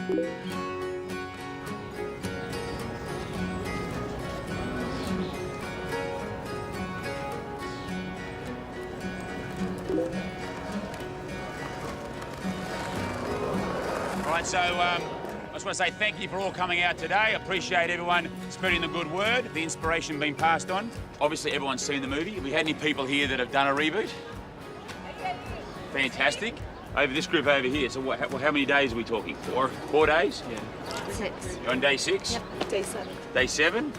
All right, so I just want to say thank you for all coming out today. Appreciate everyone spreading the good word, the inspiration being passed on. Obviously, everyone's seen the movie. Have we had any people here that have done a reboot? Fantastic. Over this group over here, so how many days are we talking? 4? 4 days? Yeah. 6. You're on day 6? Yep, day 7. Day 7?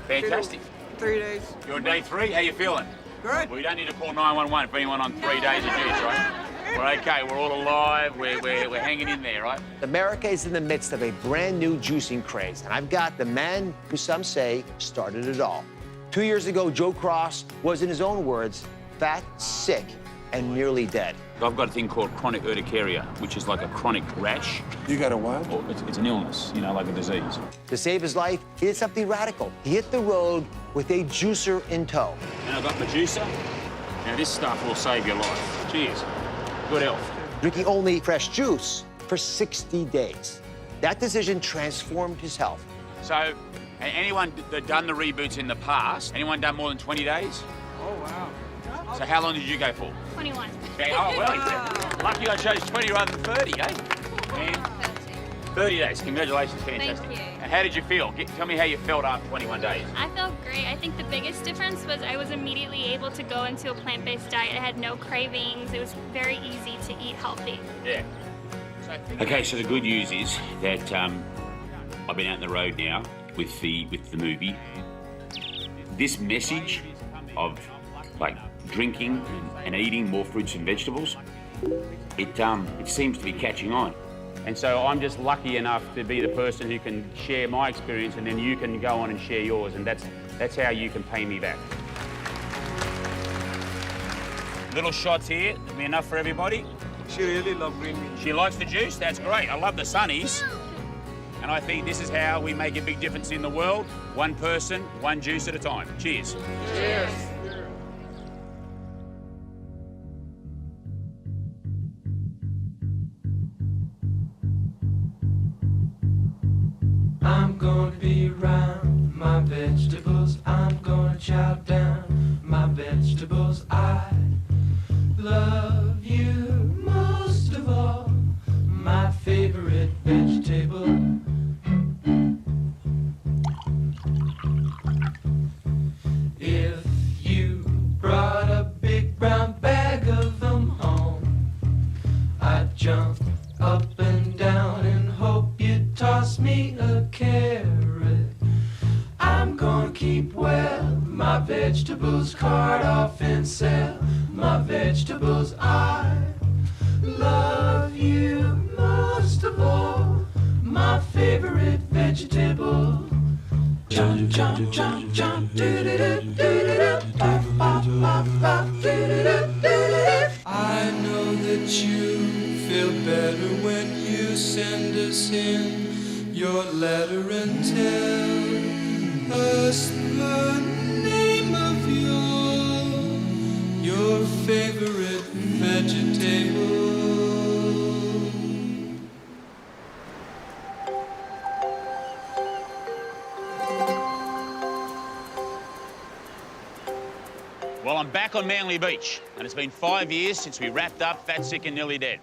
Fantastic. 3 days. You're on day 3? How you feeling? Good. Well, you don't need to call 911 for anyone on 3 days of juice, right? We're okay, we're all alive, we're hanging in there, right? America is in the midst of a brand new juicing craze, and I've got the man who some say started it all. 2 years ago, Joe Cross was, in his own words, fat, sick, and nearly dead. I've got a thing called chronic urticaria, which is like a chronic rash. You got a what? Or it's an illness, you know, like a disease. To save his life, he did something radical. He hit the road with a juicer in tow. And I've got my juicer. Now, this stuff will save your life. Cheers. Good health. Drinking only fresh juice for 60 days. That decision transformed his health. So, anyone that done the reboots in the past, anyone done more than 20 days? Oh, wow. So how long did you go for? 21. Okay, oh, well, lucky I chose 20 rather than 30, eh? And 30 days. Congratulations, fantastic. Thank you. And how did you feel? Tell me how you felt after 21 days. I felt great. I think the biggest difference was I was immediately able to go into a plant-based diet. I had no cravings. It was very easy to eat healthy. Yeah. Okay, so the good news is that I've been out on the road now with the movie. This message of like drinking and eating more fruits and vegetables, it seems to be catching on. And so I'm just lucky enough to be the person who can share my experience, and then you can go on and share yours, and that's how you can pay me back. Little shots here, that'll be enough for everybody. She really loves green beans. She likes the juice, that's great. I love the sunnies. And I think this is how we make a big difference in the world. One person, one juice at a time. Cheers. Cheers. I'm gonna be around my vegetables. I'm gonna chow down my vegetables. I love you most of all, my favorite vegetable. If you brought a big brown bag of them home, I'd jump up and down and hope you'd toss me a carrot. I'm gonna keep well my vegetables, cart off and sell my vegetables. I love you most of all, my favorite vegetable. Jump, jump, jump, jump, do-do-do-do-do-do, bop, bop, bop, bop, do-do-do-do-do-do. I know that you feel better when you send us in your letter and tell us the name of your favorite vegetable. Well, I'm back on Manly Beach, and it's been 5 years since we wrapped up Fat, Sick and Nearly Dead.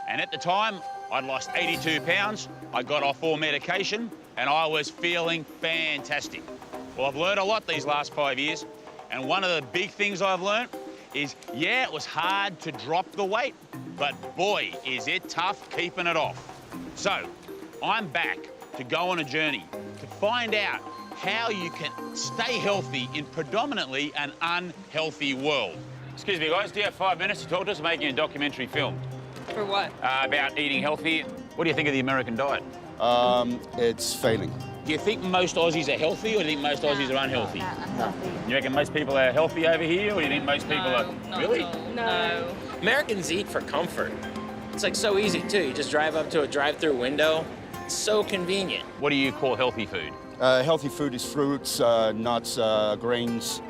And at the time, I'd lost 82 pounds, I got off all medication, and I was feeling fantastic. Well, I've learned a lot these last 5 years, and one of the big things I've learned is, yeah, it was hard to drop the weight, but boy, is it tough keeping it off. So, I'm back to go on a journey to find out how you can stay healthy in predominantly an unhealthy world. Excuse me, guys, do you have 5 minutes to talk to us? Making a documentary film. For what? About eating healthy. What do you think of the American diet? It's failing. Do you think most Aussies are healthy, or do you think most Aussies are unhealthy? Unhealthy. You reckon most people are healthy over here, or do you think most people are... Really? No. Americans eat for comfort. It's like so easy too. You just drive up to a drive-through window. It's so convenient. What do you call healthy food? Healthy food is fruits, nuts, grains,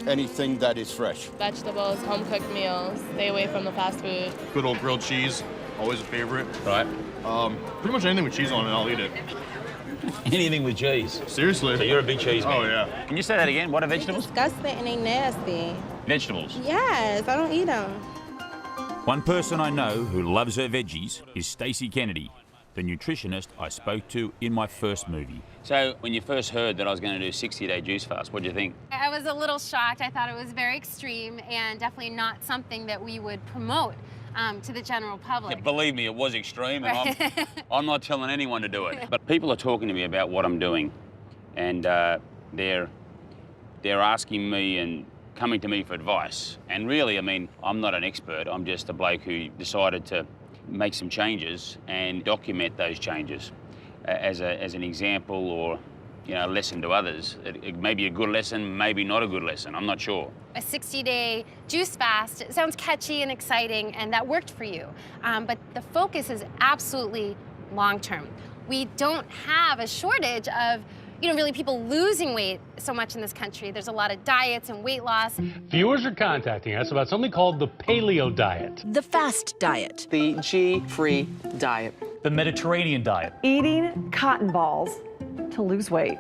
anything that is fresh. Vegetables, home-cooked meals, stay away from the fast food. Good old grilled cheese, always a favorite. Right. Pretty much anything with cheese on it, I'll eat it. Anything with cheese. Seriously. So you're a big cheese man. Oh, yeah. Can you say that again? What are vegetables? Disgusting and they nasty. Vegetables. Yes, I don't eat them. One person I know who loves her veggies is Stacey Kennedy, the nutritionist I spoke to in my first movie. So when you first heard that I was going to do a 60-day juice fast, what did you think? I was a little shocked. I thought it was very extreme and definitely not something that we would promote to the general public. Yeah, believe me, it was extreme, and I'm not telling anyone to do it. But people are talking to me about what I'm doing, and they're asking me and coming to me for advice. And really, I mean, I'm not an expert. I'm just a bloke who decided to make some changes and document those changes as an example or, you know, a lesson to others. It may be a good lesson, maybe not a good lesson. I'm not sure. A 60-day juice fast, it sounds catchy and exciting, and that worked for you. But the focus is absolutely long-term. We don't have a shortage of, you know, really people losing weight so much in this country. There's a lot of diets and weight loss. Viewers are contacting us about something called the paleo diet. The fast diet. The G-free diet. The Mediterranean diet. Eating cotton balls to lose weight.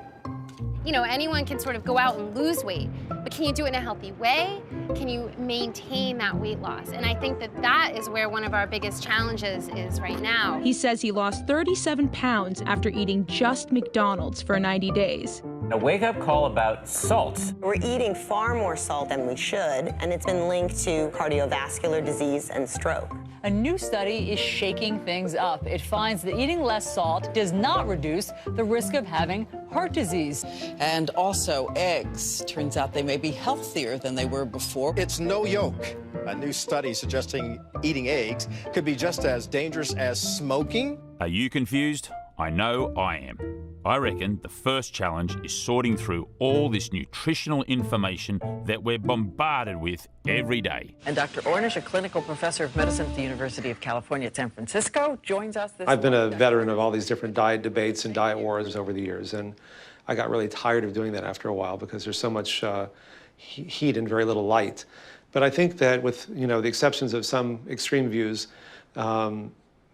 You know, anyone can sort of go out and lose weight, but can you do it in a healthy way? Can you maintain that weight loss? And I think that that is where one of our biggest challenges is right now. He says he lost 37 pounds after eating just McDonald's for 90 days. A wake-up call about salt. We're eating far more salt than we should, and it's been linked to cardiovascular disease and stroke. A new study is shaking things up. It finds that eating less salt does not reduce the risk of having heart disease. And also eggs. Turns out they may be healthier than they were before. It's no yolk. A new study suggesting eating eggs could be just as dangerous as smoking. Are you confused? I know I am. I reckon the first challenge is sorting through all this nutritional information that we're bombarded with every day. And Dr. Ornish, a clinical professor of medicine at the University of California at San Francisco, joins us this I've been a morning. veteran of all these different diet debates and diet wars over the years, and I got really tired of doing that after a while because there's so much heat and very little light. But I think that with, you know, the exceptions of some extreme views,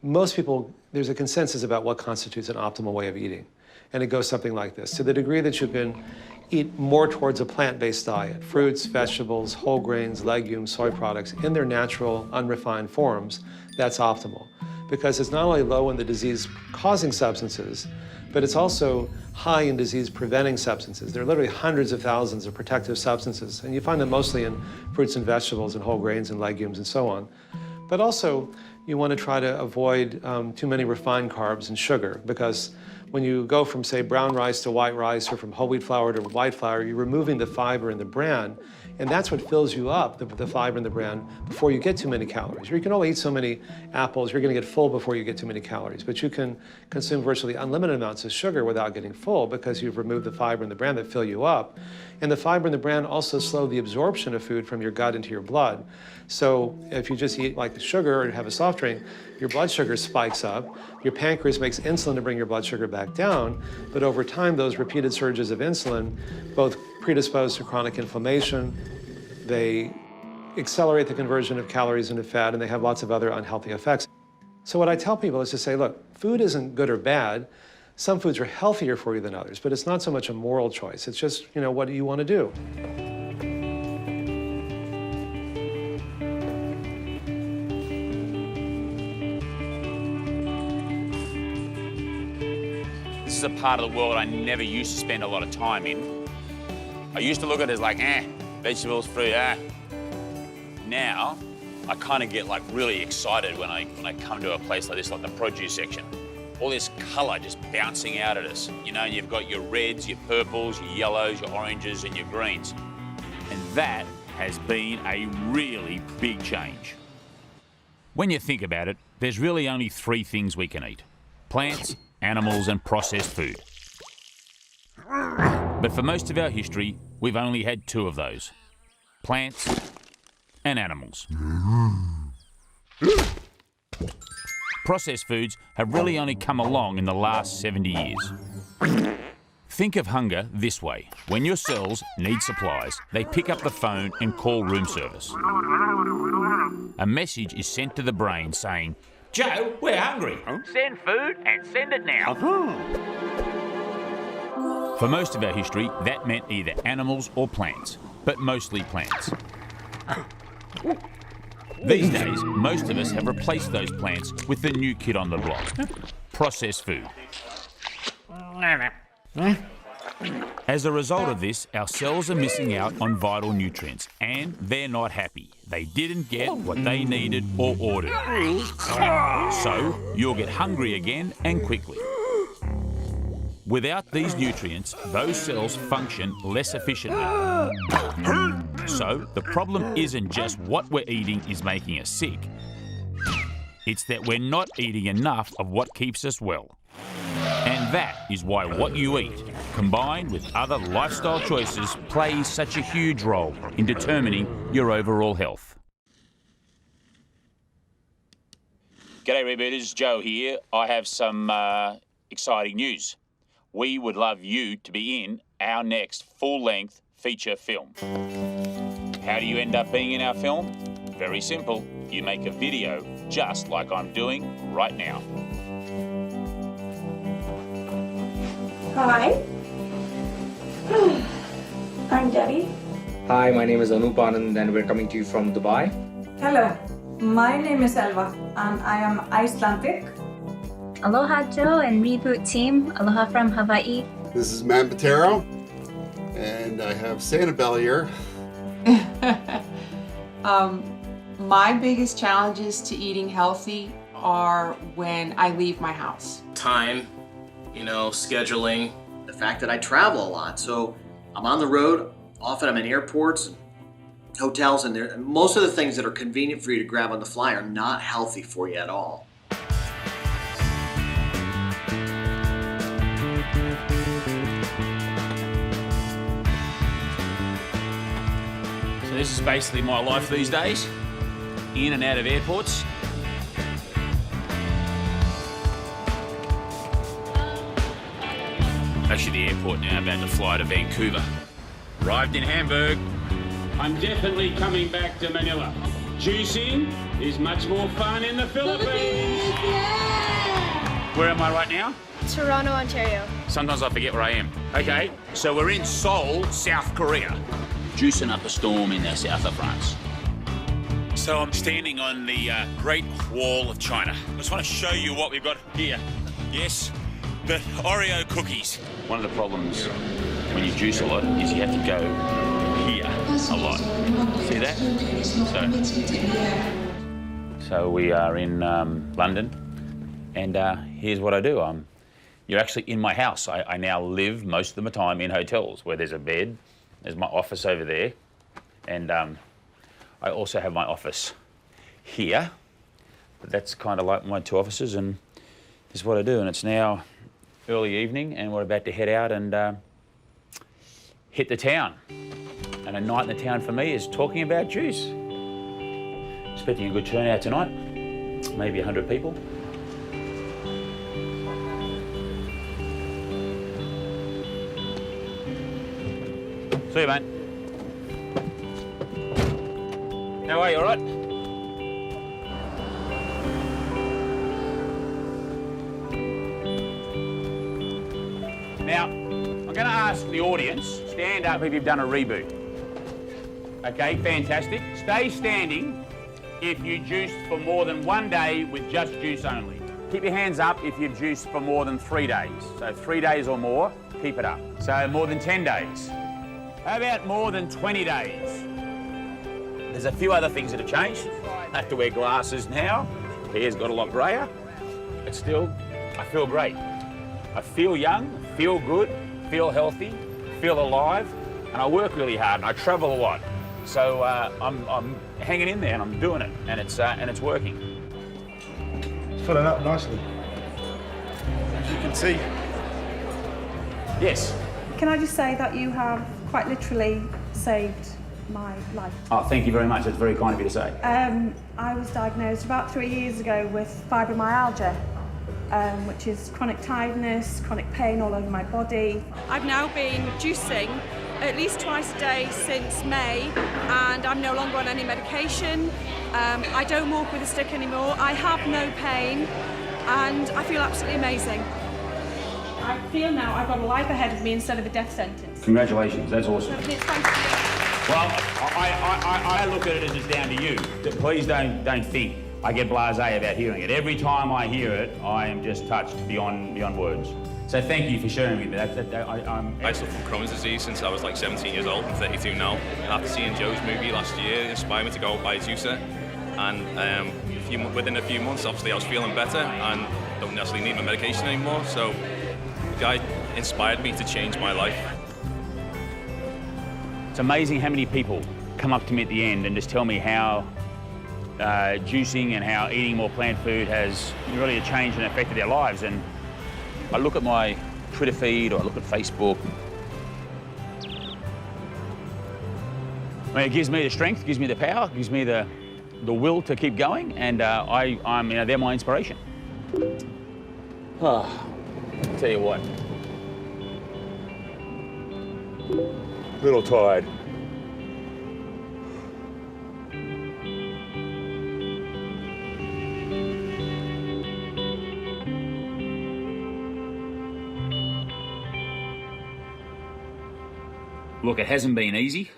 most people, there's a consensus about what constitutes an optimal way of eating. And it goes something like this. To the degree that you can eat more towards a plant-based diet, fruits, vegetables, whole grains, legumes, soy products, in their natural, unrefined forms, that's optimal. Because it's not only low in the disease-causing substances, but it's also high in disease-preventing substances. There are literally hundreds of thousands of protective substances, and you find them mostly in fruits and vegetables and whole grains and legumes and so on. But also, you want to try to avoid too many refined carbs and sugar, because when you go from, say, brown rice to white rice, or from whole wheat flour to white flour, you're removing the fiber in the bran, and that's what fills you up, the fiber in the bran, before you get too many calories. Or you can only eat so many apples, you're going to get full before you get too many calories. But you can consume virtually unlimited amounts of sugar without getting full, because you've removed the fiber in the bran that fill you up. And the fiber in the bran also slow the absorption of food from your gut into your blood. So if you just eat like the sugar or have a soft drink, your blood sugar spikes up, your pancreas makes insulin to bring your blood sugar back down, but over time those repeated surges of insulin both predispose to chronic inflammation, they accelerate the conversion of calories into fat, and they have lots of other unhealthy effects. So what I tell people is to say, look, food isn't good or bad. Some foods are healthier for you than others, but it's not so much a moral choice. It's just, you know, what do you want to do? This is a part of the world I never used to spend a lot of time in. I used to look at it as like, vegetables, fruit, Now, I kind of get like really excited when I come to a place like this, like the produce section. All this colour just bouncing out at us. You know, and you've got your reds, your purples, your yellows, your oranges, and your greens. And that has been a really big change. When you think about it, there's really only 3 things we can eat: plants, animals, and processed food. But for most of our history, we've only had 2 of those: plants and animals. Processed foods have really only come along in the last 70 years. Think of hunger this way. When your cells need supplies, they pick up the phone and call room service. A message is sent to the brain saying, Joe, we're hungry. Send food and send it now. For most of our history, that meant either animals or plants, but mostly plants. These days, most of us have replaced those plants with the new kid on the block, processed food. As a result of this, our cells are missing out on vital nutrients, and they're not happy. They didn't get what they needed or ordered. So, you'll get hungry again and quickly. Without these nutrients, those cells function less efficiently. So, the problem isn't just what we're eating is making us sick. It's that we're not eating enough of what keeps us well. And that is why what you eat, combined with other lifestyle choices, plays such a huge role in determining your overall health. G'day Rebooters, Joe here. I have some exciting news. We would love you to be in our next full-length feature film. How do you end up being in our film? Very simple. You make a video just like I'm doing right now. Hi. I'm Debbie. Hi, my name is Anupanand and we're coming to you from Dubai. Hello. My name is Elva and I am Icelandic. Aloha Joe and Reboot team. Aloha from Hawaii. This is Man Patero and I have Sanibel here. My biggest challenges to eating healthy are when I leave my house. Time, scheduling. The fact that I travel a lot, so I'm on the road. Often I'm in airports and hotels, and most of the things that are convenient for you to grab on the fly are not healthy for you at all. So this is basically my life these days, in and out of airports. Actually, the airport now, about to fly to Vancouver. Arrived in Hamburg. I'm definitely coming back to Manila. Juicing is much more fun in the Philippines. Yeah! Where am I right now? Toronto, Ontario. Sometimes I forget where I am. Okay, so we're in Seoul, South Korea. Juicing up a storm in the south of France. So I'm standing on the Great Wall of China. I just want to show you what we've got here. Yes, the Oreo cookies. One of the problems when you juice a lot is you have to go here a lot. See that? So we are in London, and here's what I do. You're actually in my house. I now live most of the time in hotels where there's a bed. There's my office over there, and I also have my office here. But that's kind of like my two offices, and this is what I do. And it's now early evening, and we're about to head out and hit the town. And a night in the town for me is talking about juice. Expecting a good turnout tonight, maybe 100 people. See you, mate. How are you, all right? Now, I'm going to ask the audience, stand up if you've done a reboot. Okay, fantastic. Stay standing if you juiced for more than 1 day with just juice only. Keep your hands up if you've juiced for more than 3 days. So 3 days or more, keep it up. So more than 10 days. How about more than 20 days? There's a few other things that have changed. I have to wear glasses now. Hair's got a lot greyer. But still, I feel great. I feel young, feel good, feel healthy, feel alive, and I work really hard and I travel a lot. So I'm hanging in there and I'm doing it, and it's working. It's filling up nicely. As you can see. Yes. Can I just say that you have quite literally saved my life. Oh, thank you very much. That's very kind of you to say. I was diagnosed about 3 years ago with fibromyalgia, which is chronic tiredness, chronic pain all over my body. I've now been juicing at least twice a day since May, and I'm no longer on any medication. I don't walk with a stick anymore. I have no pain, and I feel absolutely amazing. I feel now I've got a life ahead of me instead of a death sentence. Congratulations, that's awesome. Thank you. Well, I look at it as it's down to you. Please don't think I get blasé about hearing it. Every time I hear it, I am just touched beyond words. So thank you for sharing with me. I suffer from Crohn's disease since I was like 17 years old. I'm 32 now. And after seeing Joe's movie last year, it inspired me to go buy a juicer. And within a few months, obviously, I was feeling better and don't necessarily need my medication anymore. So the guy inspired me to change my life. It's amazing how many people come up to me at the end and just tell me how juicing and how eating more plant food has really changed and affected their lives. And I look at my Twitter feed or I look at Facebook. I mean, it gives me the strength, gives me the power, gives me the will to keep going, and I'm they're my inspiration. I'll tell you what. A little tired. Look, it hasn't been easy,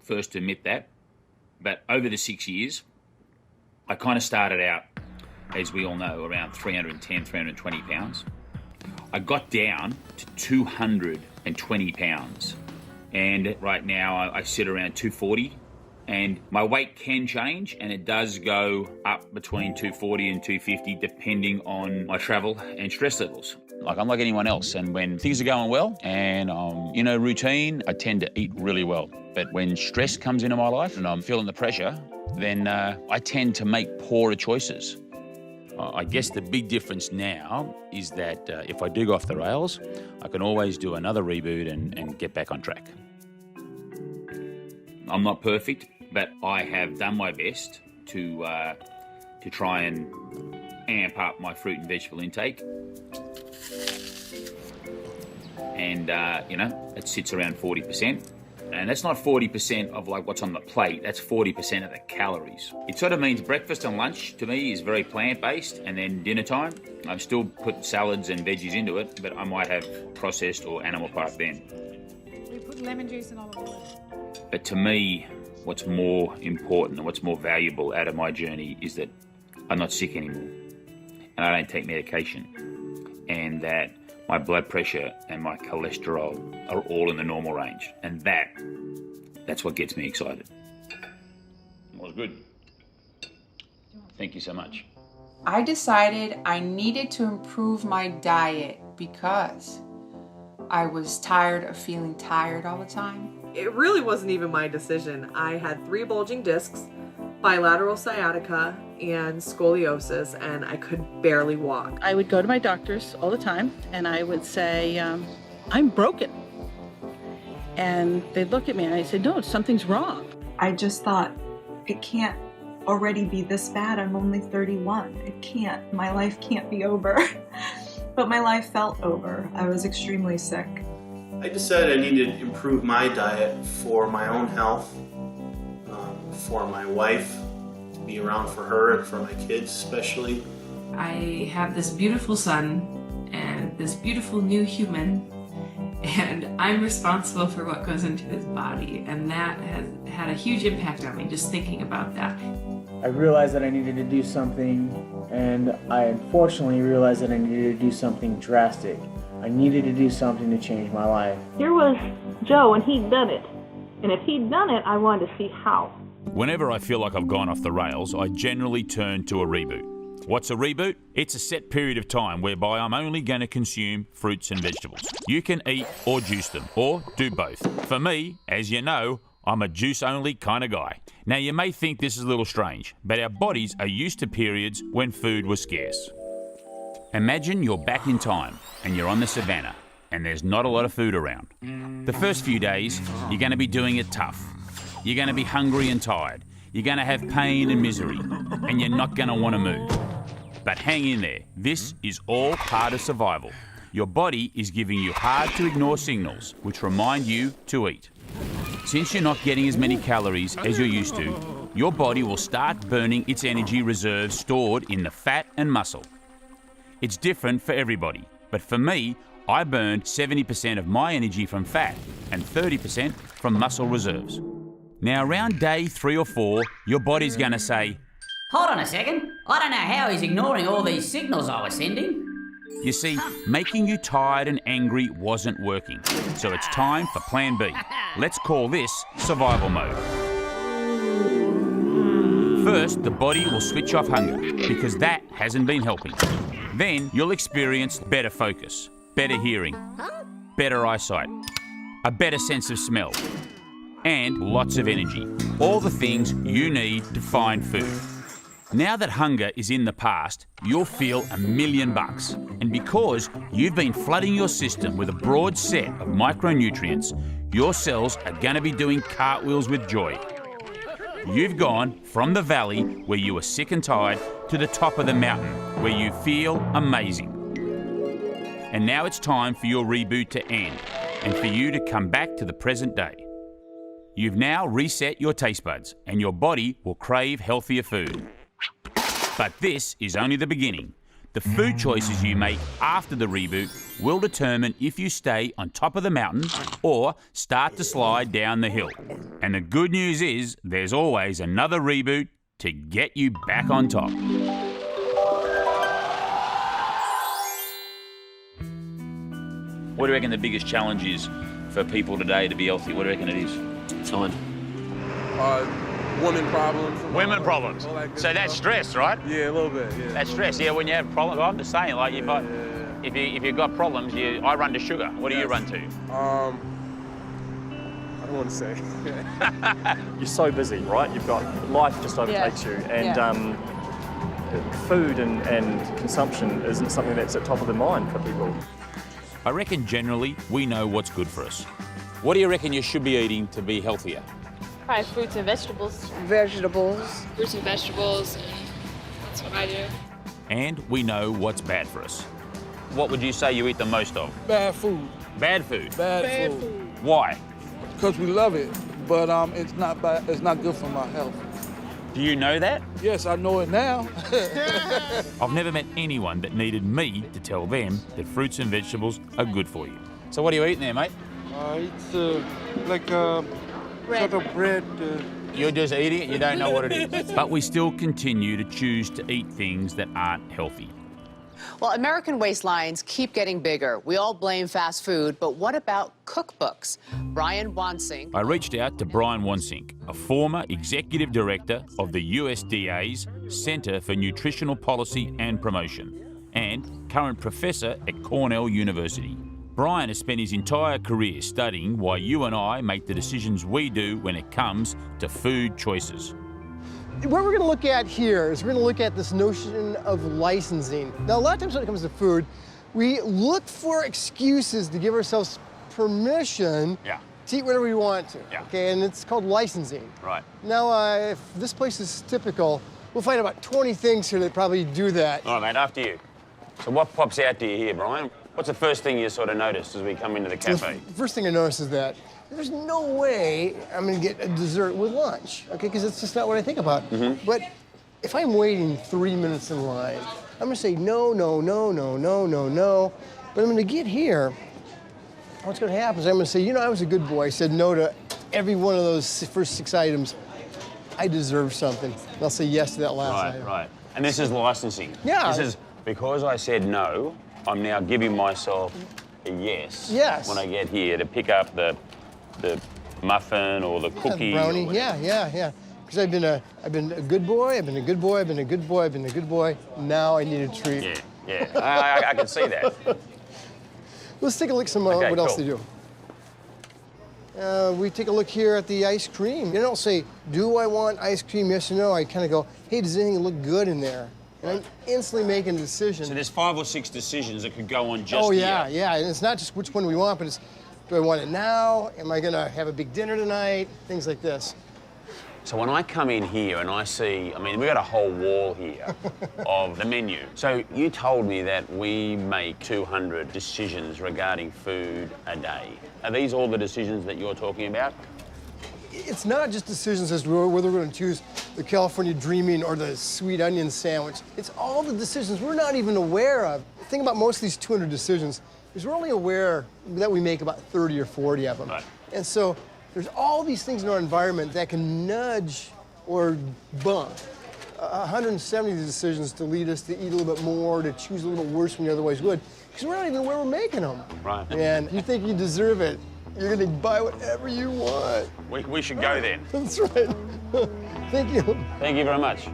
first to admit that, but over the 6 years, I kind of started out, as we all know, around 310, 320 pounds. I got down to 220 pounds, and right now I sit around 240, and my weight can change, and it does go up between 240 and 250 depending on my travel and stress levels. Like, I'm like anyone else, and when things are going well and I'm in a routine, I tend to eat really well. But when stress comes into my life and I'm feeling the pressure, then I tend to make poorer choices. I guess the big difference now is that if I do go off the rails, I can always do another reboot and get back on track. I'm not perfect, but I have done my best to try and amp up my fruit and vegetable intake. And, it sits around 40%. And that's not 40% of like what's on the plate, that's 40% of the calories. It sort of means breakfast and lunch to me is very plant-based, and then dinner time, I still put salads and veggies into it, but I might have processed or animal product then. We put lemon juice in olive oil. But to me, what's more important and what's more valuable out of my journey is that I'm not sick anymore, and I don't take medication, and that my blood pressure and my cholesterol are all in the normal range. And that's what gets me excited. It was good. Thank you so much. I decided I needed to improve my diet because I was tired of feeling tired all the time. It really wasn't even my decision. I had 3 bulging discs, bilateral sciatica, and scoliosis, and I could barely walk. I would go to my doctors all the time, and I would say, I'm broken. And they'd look at me, and I'd say, no, something's wrong. I just thought, it can't already be this bad. I'm only 31. It can't. My life can't be over. But my life felt over. I was extremely sick. I decided I needed to improve my diet for my own health, for my wife, to be around for her and for my kids especially. I have this beautiful son and this beautiful new human, and I'm responsible for what goes into his body, and that has had a huge impact on me just thinking about that. I realized that I needed to do something, and I unfortunately realized that I needed to do something drastic. I needed to do something to change my life. Here was Joe, and he'd done it. And if he'd done it, I wanted to see how. Whenever I feel like I've gone off the rails, I generally turn to a reboot. What's a reboot? It's a set period of time whereby I'm only going to consume fruits and vegetables. You can eat or juice them, or do both. For me, as you know, I'm a juice-only kind of guy. Now, you may think this is a little strange, but our bodies are used to periods when food was scarce. Imagine you're back in time and you're on the savannah and there's not a lot of food around. The first few days, you're going to be doing it tough. You're going to be hungry and tired. You're going to have pain and misery, and you're not going to want to move. But hang in there. This is all part of survival. your body is giving you hard-to-ignore signals, which remind you to eat. Since you're not getting as many calories as you're used to, your body will start burning its energy reserves stored in the fat and muscle. It's different for everybody, but for me, I burned 70% of my energy from fat and 30% from muscle reserves. Now, around day 3 or 4, your body's going to say, Hold on a second. I don't know how he's ignoring all these signals I was sending. You see, making you tired and angry wasn't working. So it's time for plan B. Let's call this survival mode. First, the body will switch off hunger because that hasn't been helping. Then you'll experience better focus, better hearing, better eyesight, a better sense of smell, and lots of energy. All the things you need to find food. Now that hunger is in the past, you'll feel $1 million. And because you've been flooding your system with a broad set of micronutrients, your cells are going to be doing cartwheels with joy. You've gone from the valley where you were sick and tired to the top of the mountain where you feel amazing. And now it's time for your reboot to end and for you to come back to the present day. You've now reset your taste buds and your body will crave healthier food. But this is only the beginning. The food choices you make after the reboot will determine if you stay on top of the mountain or start to slide down the hill. And the good news is there's always another reboot to get you back on top. What do you reckon the biggest challenge is for people today to be healthy? What do you reckon it is? Time. Women problems. Women problems. So that's stress, right? Yeah, a little bit. Yeah. That's stress. Yeah, when you have problems, I'm just saying, like if you've got problems, I run to sugar. What do you run to? I don't want to say. You're so busy, right? You've got life just overtakes you, and food and consumption isn't something that's at top of the mind for people. I reckon generally we know what's good for us. What do you reckon you should be eating to be healthier? Probably fruits and vegetables. Vegetables. Fruits and vegetables. That's what I do. And we know what's bad for us. What would you say you eat the most of? Bad food. Bad food? Bad food. Why? Because we love it, but it's not bad. It's not good for my health. Do you know that? Yes, I know it now. I've never met anyone that needed me to tell them that fruits and vegetables are good for you. So what are you eating there, mate? It's like sort of bread. You're just eating it, you don't know what it is. But we still continue to choose to eat things that aren't healthy. Well, American waistlines keep getting bigger. We all blame fast food, but what about cookbooks? Brian Wansink. I reached out to Brian Wansink, a former executive director of the USDA's Center for Nutritional Policy and Promotion and current professor at Cornell University. Brian has spent his entire career studying why you and I make the decisions we do when it comes to food choices. What we're going to look at here is we're going to look at this notion of licensing. Now, a lot of times when it comes to food, we look for excuses to give ourselves permission to eat whatever we want to, okay? And it's called licensing. Right. Now, if this place is typical, we'll find about 20 things here that probably do that. All right, mate, after you. So what pops out to you here, Brian? What's the first thing you sort of notice as we come into the cafe? The first thing I notice is that there's no way I'm going to get a dessert with lunch, okay? Because it's just not what I think about. But if I'm waiting 3 minutes in line, I'm going to say no, no, no, no, no, no, no. But I'm going to get here. What's going to happen is I'm going to say, you know, I was a good boy. I said no to every one of those first 6 items. I deserve something. And I'll say yes to that last item. Right. And this is licensing. Yeah. This is because I said no, I'm now giving myself a yes. Yes. When I get here to pick up the muffin or the cookie. The brownie. Or Yeah. Because I've been a good boy. I've been a good boy. I've been a good boy. I've been a good boy. Now I need a treat. Yeah. I can see that. Let's take a look at some what else they do. We take a look here at the ice cream. You don't say, do I want ice cream, yes or no? I kind of go, hey, does anything look good in there? And I'm instantly making a decision. So there's 5 or 6 decisions that could go on just yeah. And it's not just which one we want, but it's, do I want it now? Am I going to have a big dinner tonight? Things like this. So when I come in here and I see, I mean, we've got a whole wall here of the menu. So you told me that we make 200 decisions regarding food a day. Are these all the decisions that you're talking about? It's not just decisions as to whether we're going to choose the California Dreaming or the sweet onion sandwich. It's all the decisions we're not even aware of. The thing about most of these 200 decisions is we're only aware that we make about 30 or 40 of them. Right. And so there's all these things in our environment that can nudge or bump 170 decisions to lead us to eat a little bit more, to choose a little bit worse than we otherwise would, because we're not even aware we're making them. Right. And you think you deserve it. You're gonna buy whatever you want. We should go then. That's right. Thank you. Thank you very much.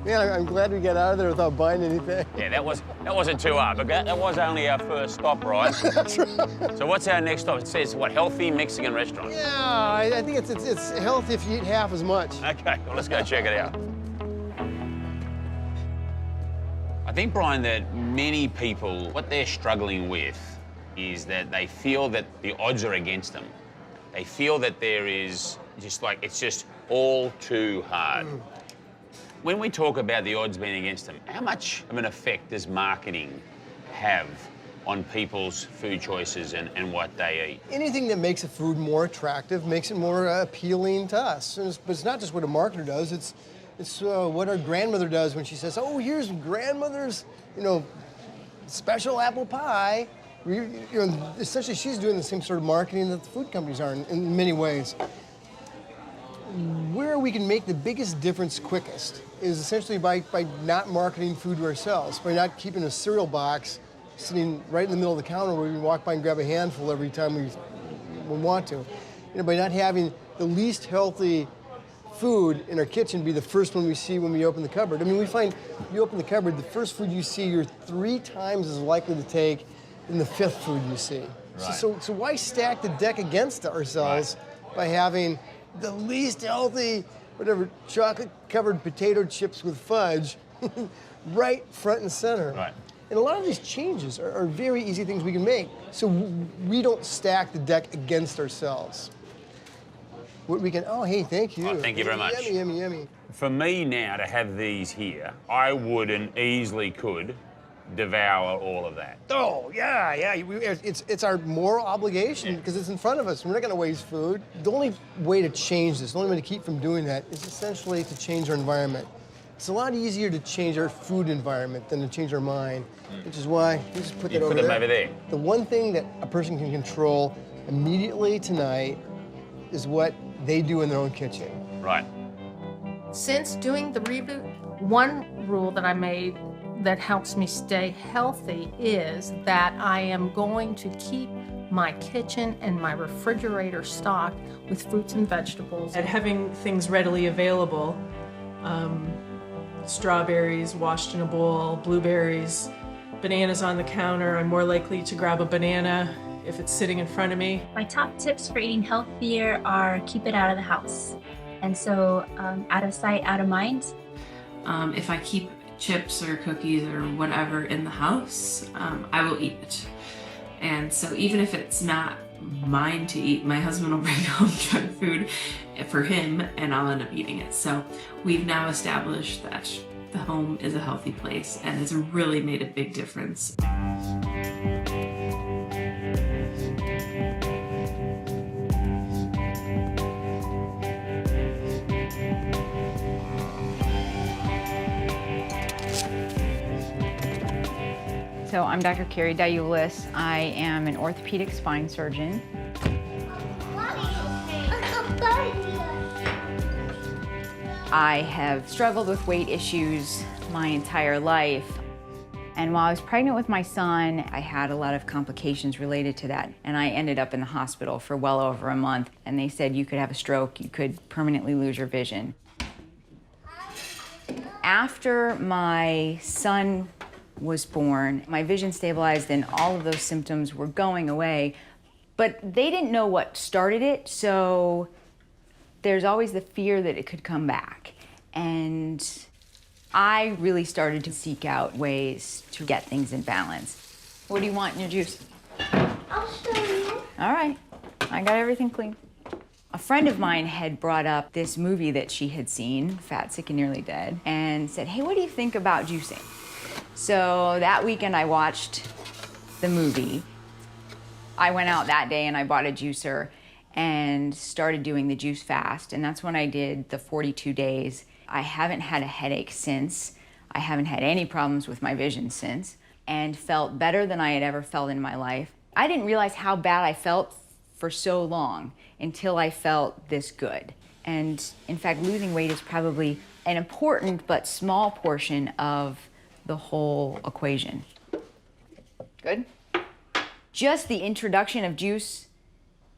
Man, I'm glad we got out of there without buying anything. Yeah, that wasn't too hard, but that was only our first stop, right? That's right. So what's our next stop? It says, what, healthy Mexican restaurant? Yeah, I think it's healthy if you eat half as much. Okay, well, let's go check it out. I think, Brian, that many people, what they're struggling with is that they feel that the odds are against them. They feel that there is just like, it's just all too hard. When we talk about the odds being against them, how much of an effect does marketing have on people's food choices and what they eat? Anything that makes a food more attractive makes it more appealing to us. But it's not just what a marketer does, it's what our grandmother does when she says, oh, here's grandmother's, special apple pie. Essentially, she's doing the same sort of marketing that the food companies are in many ways. Where we can make the biggest difference quickest is essentially by not marketing food to ourselves, by not keeping a cereal box sitting right in the middle of the counter where we can walk by and grab a handful every time we want to. By not having the least healthy food in our kitchen be the first one we see when we open the cupboard. I mean, we find you open the cupboard, the first food you see, you're 3 times as likely to take than the 5th food you see. Right. So why stack the deck against ourselves by having the least healthy, whatever, chocolate-covered potato chips with fudge right front and center? Right. And a lot of these changes are very easy things we can make, so we don't stack the deck against ourselves. We can, oh, hey, thank you. Oh, thank you very much. Yummy, yummy, yummy. For me now to have these here, I would and easily could devour all of that. Oh, yeah. It's our moral obligation because it's in front of us. We're not going to waste food. The only way to change this, the only way to keep from doing that is essentially to change our environment. It's a lot easier to change our food environment than to change our mind, which is why we just put that over there. Put them over there. The one thing that a person can control immediately tonight is what they do in their own kitchen. Right. Since doing the reboot, one rule that I made that helps me stay healthy is that I am going to keep my kitchen and my refrigerator stocked with fruits and vegetables. And having things readily available, strawberries washed in a bowl, blueberries, bananas on the counter. I'm more likely to grab a banana if it's sitting in front of me. My top tips for eating healthier are keep it out of the house. And so out of sight, out of mind. If I keep chips or cookies or whatever in the house, I will eat it. And so even if it's not mine to eat, my husband will bring home junk food for him and I'll end up eating it. So we've now established that the home is a healthy place and has really made a big difference. So I'm Dr. Carrie Diulis. I am an orthopedic spine surgeon. I have struggled with weight issues my entire life. And while I was pregnant with my son, I had a lot of complications related to that. And I ended up in the hospital for well over a month. And they said you could have a stroke, you could permanently lose your vision. After my son was born, my vision stabilized and all of those symptoms were going away, but they didn't know what started it, so there's always the fear that it could come back. And I really started to seek out ways to get things in balance. What do you want in your juice? I'll show you. All right, I got everything clean. A friend of mine had brought up this movie that she had seen, Fat, Sick, and Nearly Dead, and said, hey, what do you think about juicing? So that weekend I watched the movie. I went out that day and I bought a juicer and started doing the juice fast, and that's when I did the 42 days. I haven't had a headache since. I haven't had any problems with my vision since, and felt better than I had ever felt in my life. I didn't realize how bad I felt for so long until I felt this good. And in fact, losing weight is probably an important but small portion of the whole equation. Good? Just the introduction of juice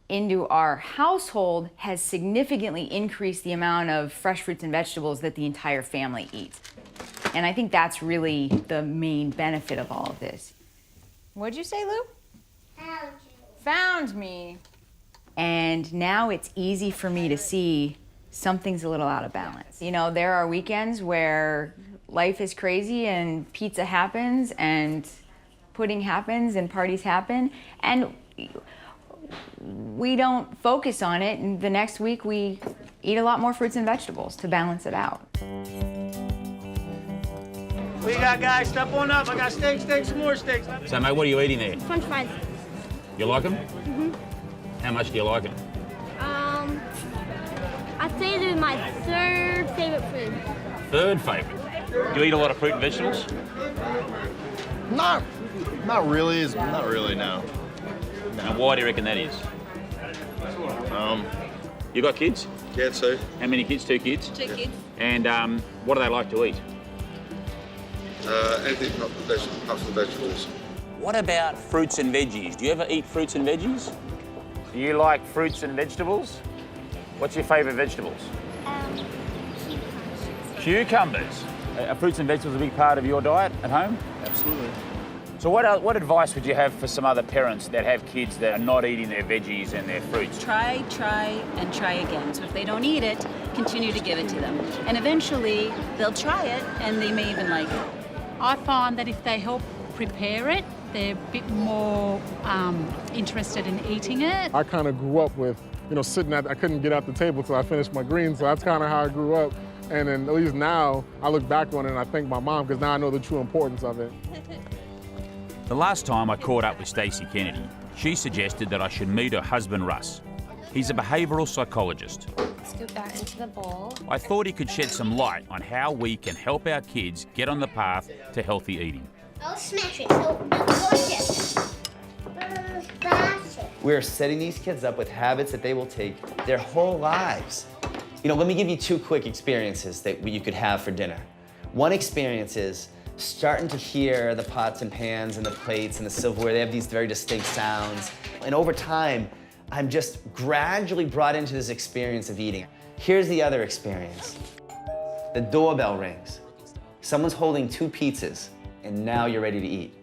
into our household has significantly increased the amount of fresh fruits and vegetables that the entire family eats. And I think that's really the main benefit of all of this. What'd you say, Lou? Found you. Found me. And now it's easy for me to see something's a little out of balance. You know, there are weekends where life is crazy and pizza happens and pudding happens and parties happen, and we don't focus on it, and the next week we eat a lot more fruits and vegetables to balance it out. What you got, guys? Step on up. I got steaks, some more steaks. So, mate, what are you eating there? French fries. You like them? Mm-hmm. How much do you like them? I'd say they're my third favorite food. Third favourite. Do you eat a lot of fruit and vegetables? Not really, no. And why do you reckon that is? You got kids? Yeah, two. How many kids? 2 kids? 2 kids. And what do they like to eat? Anything apart from vegetables. What about fruits and veggies? Do you ever eat fruits and veggies? Do you like fruits and vegetables? What's your favourite vegetables? Cucumbers. Are fruits and vegetables a big part of your diet at home? Absolutely. So what advice would you have for some other parents that have kids that are not eating their veggies and their fruits? Try, and try again. So if they don't eat it, continue to give it to them. And eventually, they'll try it, and they may even like it. I find that if they help prepare it, they're a bit more interested in eating it. I kind of grew up with, I couldn't get out the table till I finished my greens, so that's kind of how I grew up. And then at least now, I look back on it and I thank my mom, because now I know the true importance of it. The last time I caught up with Stacey Kennedy, she suggested that I should meet her husband, Russ. He's a behavioural psychologist. Scoop that into the bowl. I thought he could shed some light on how we can help our kids get on the path to healthy eating. I'll smash it, so gorgeous. We're setting these kids up with habits that they will take their whole lives. Let me give you 2 quick experiences that you could have for dinner. One experience is starting to hear the pots and pans and the plates and the silverware. They have these very distinct sounds. And over time, I'm just gradually brought into this experience of eating. Here's the other experience. The doorbell rings. Someone's holding 2 pizzas, and now you're ready to eat.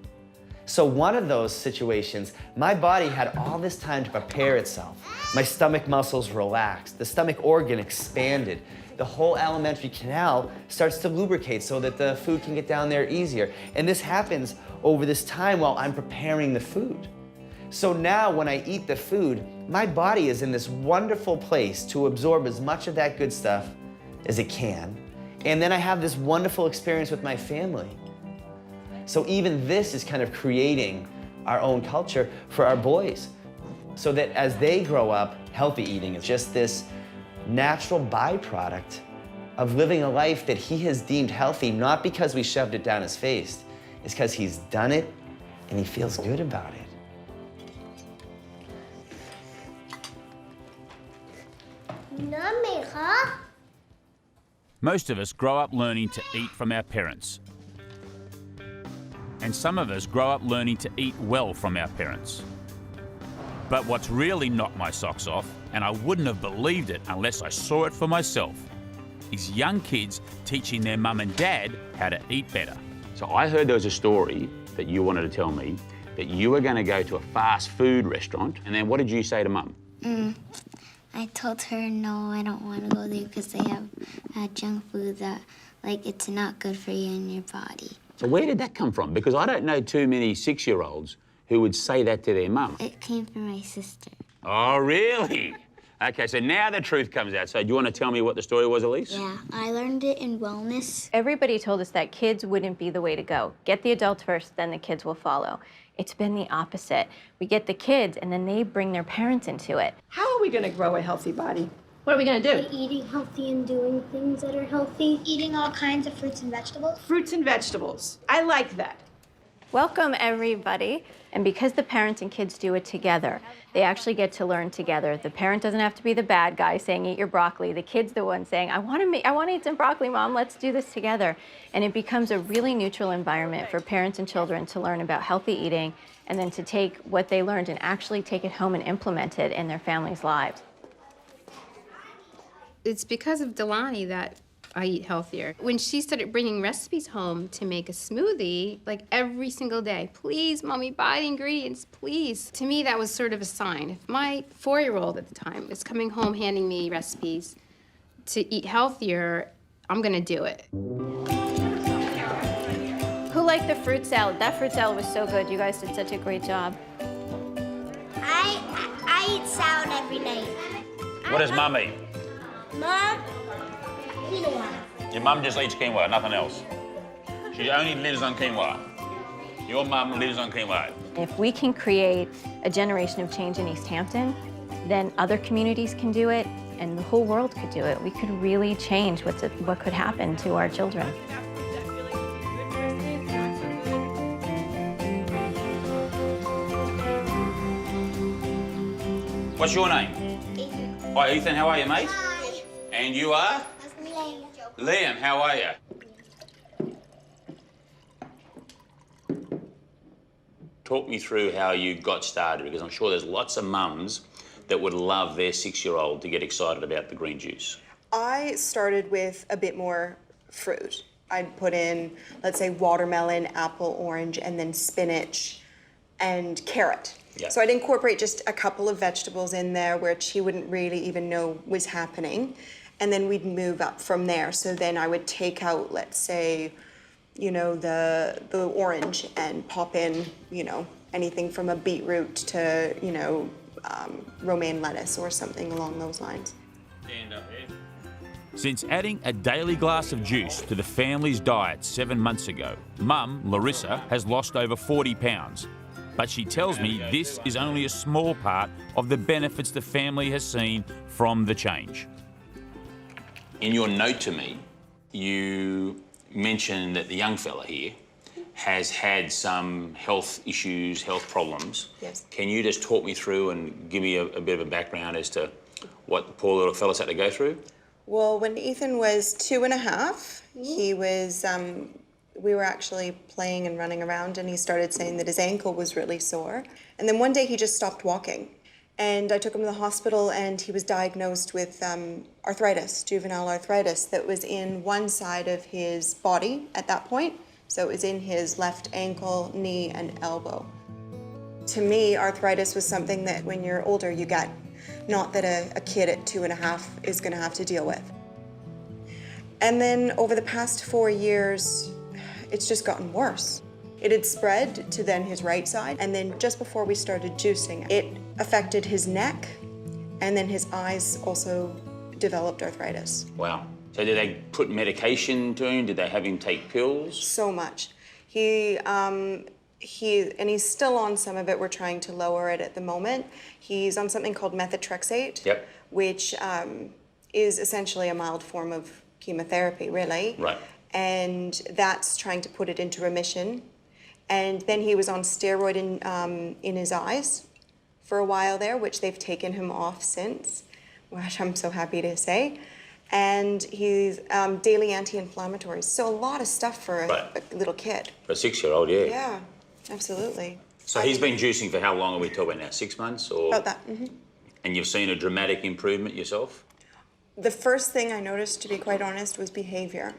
So one of those situations, my body had all this time to prepare itself. My stomach muscles relaxed. The stomach organ expanded. The whole alimentary canal starts to lubricate so that the food can get down there easier. And this happens over this time while I'm preparing the food. So now when I eat the food, my body is in this wonderful place to absorb as much of that good stuff as it can. And then I have this wonderful experience with my family. So even this is kind of creating our own culture for our boys, so that as they grow up, healthy eating is just this natural byproduct of living a life that he has deemed healthy, not because we shoved it down his face, it's because he's done it and he feels good about it. Most of us grow up learning to eat from our parents. And some of us grow up learning to eat well from our parents. But what's really knocked my socks off, and I wouldn't have believed it unless I saw it for myself, is young kids teaching their mum and dad how to eat better. So I heard there was a story that you wanted to tell me, that you were going to go to a fast food restaurant, and then what did you say to mum? I told her, no, I don't want to go there because they have junk food that, it's not good for you and your body. So where did that come from? Because I don't know too many 6-year-olds who would say that to their mum. It came from my sister. Oh, really? Okay, so now the truth comes out. So do you want to tell me what the story was, Elise? Yeah, I learned it in wellness. Everybody told us that kids wouldn't be the way to go. Get the adults first, then the kids will follow. It's been the opposite. We get the kids, and then they bring their parents into it. How are we going to grow a healthy body? What are we going to do? By eating healthy and doing things that are healthy. Eating all kinds of fruits and vegetables. Fruits and vegetables. I like that. Welcome, everybody. And because the parents and kids do it together, they actually get to learn together. The parent doesn't have to be the bad guy saying, eat your broccoli. The kid's the one saying, I want to eat some broccoli, Mom. Let's do this together. And it becomes a really neutral environment for parents and children to learn about healthy eating and then to take what they learned and actually take it home and implement it in their families' lives. It's because of Delaney that I eat healthier. When she started bringing recipes home to make a smoothie, like every single day, please, Mommy, buy the ingredients, please. To me, that was sort of a sign. If my 4-year-old at the time was coming home handing me recipes to eat healthier, I'm gonna do it. Who liked the fruit salad? That fruit salad was so good. You guys did such a great job. I eat salad every night. What does Mum eat? Mom, quinoa. Your mum just eats quinoa, nothing else. She only lives on quinoa. Your mum lives on quinoa. If we can create a generation of change in East Hampton, then other communities can do it, and the whole world could do it. We could really change what could happen to our children. What's your name? Ethan. Hi, Ethan, how are you, mate? Hi. And you are? Liam. Liam, how are you? Talk me through how you got started, because I'm sure there's lots of mums that would love their 6-year-old to get excited about the green juice. I started with a bit more fruit. I'd put in, let's say, watermelon, apple, orange, and then spinach and carrot. Yeah. So I'd incorporate just a couple of vegetables in there, which he wouldn't really even know was happening. And then we'd move up from there. So then I would take out, let's say, you know, the orange and pop in, you know, anything from a beetroot to, you know, romaine lettuce or something along those lines. Stand up here. Since adding a daily glass of juice to the family's diet 7 months ago, Mum, Larissa, has lost over 40 pounds. But she tells me this is only a small part of the benefits the family has seen from the change. In your note to me, you mentioned that the young fella here has had some health issues, health problems. Yes. Can you just talk me through and give me a bit of a background as to what the poor little fella's had to go through? Well, when Ethan was 2.5, he was, we were actually playing and running around, and he started saying that his ankle was really sore. And then one day he just stopped walking. And I took him to the hospital, and he was diagnosed with arthritis, juvenile arthritis, that was in one side of his body at that point. So it was in his left ankle, knee, and elbow. To me, arthritis was something that when you're older you get, not that a kid at 2.5 is gonna have to deal with. And then over the past 4 years, it's just gotten worse. It had spread to then his right side, and then just before we started juicing, it affected his neck, and then his eyes also developed arthritis. Wow. So did they put medication to him? Did they have him take pills? So much. And he's still on some of it. We're trying to lower it at the moment. He's on something called methotrexate, Yep. which is essentially a mild form of chemotherapy, really. Right. And that's trying to put it into remission. And then he was on steroid in his eyes for a while there, which they've taken him off since, which I'm so happy to say. And he's daily anti-inflammatories. So a lot of stuff for a little kid. For a 6-year-old, yeah. Yeah, absolutely. So he's been juicing for how long are we talking about now? 6 months? Or? About that, mm-hmm. And you've seen a dramatic improvement yourself? The first thing I noticed, to be quite honest, was behavior.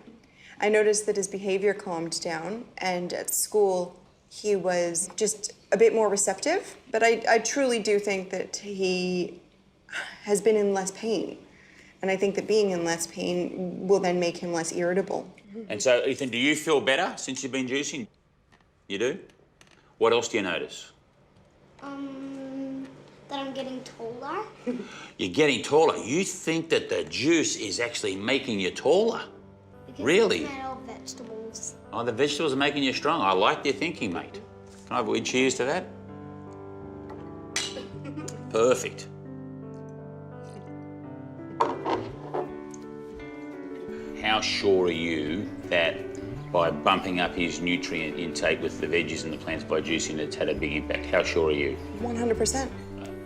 I noticed that his behavior calmed down, and at school he was just a bit more receptive. But I truly do think that he has been in less pain. And I think that being in less pain will then make him less irritable. And so, Ethan, do you feel better since you've been juicing? You do? What else do you notice? that I'm getting taller. You're getting taller. You think that the juice is actually making you taller? Because Really? it's made of vegetables. Oh, the vegetables are making you strong. I like your thinking, mate. Can I have a wee cheers to that? Perfect. How sure are you that by bumping up his nutrient intake with the veggies and the plants by juicing, it's had a big impact? How sure are you? 100%.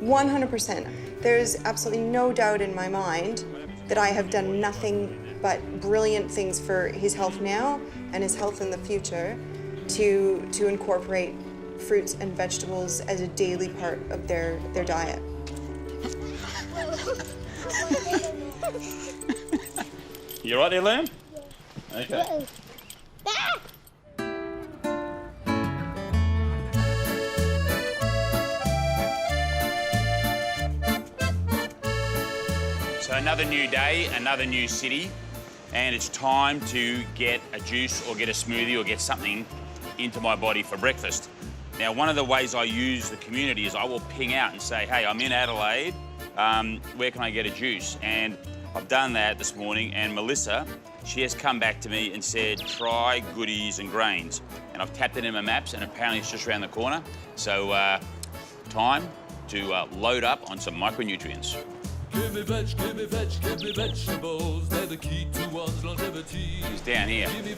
100%. There's absolutely no doubt in my mind that I have done nothing but brilliant things for his health now and his health in the future to incorporate fruits and vegetables as a daily part of their diet. You right there, Liam? Okay. So another new day, another new city, and it's time to get a juice or get a smoothie or get something into my body for breakfast. Now, one of the ways I use the community is I will ping out and say, hey, I'm in Adelaide, where can I get a juice? And I've done that this morning, and Melissa, she has come back to me and said, try Goodies and Grains. And I've tapped it in my maps, and apparently it's just around the corner. So, time to load up on some micronutrients. Give me vegetables, they're the key to one's longevity. He's down here. Give me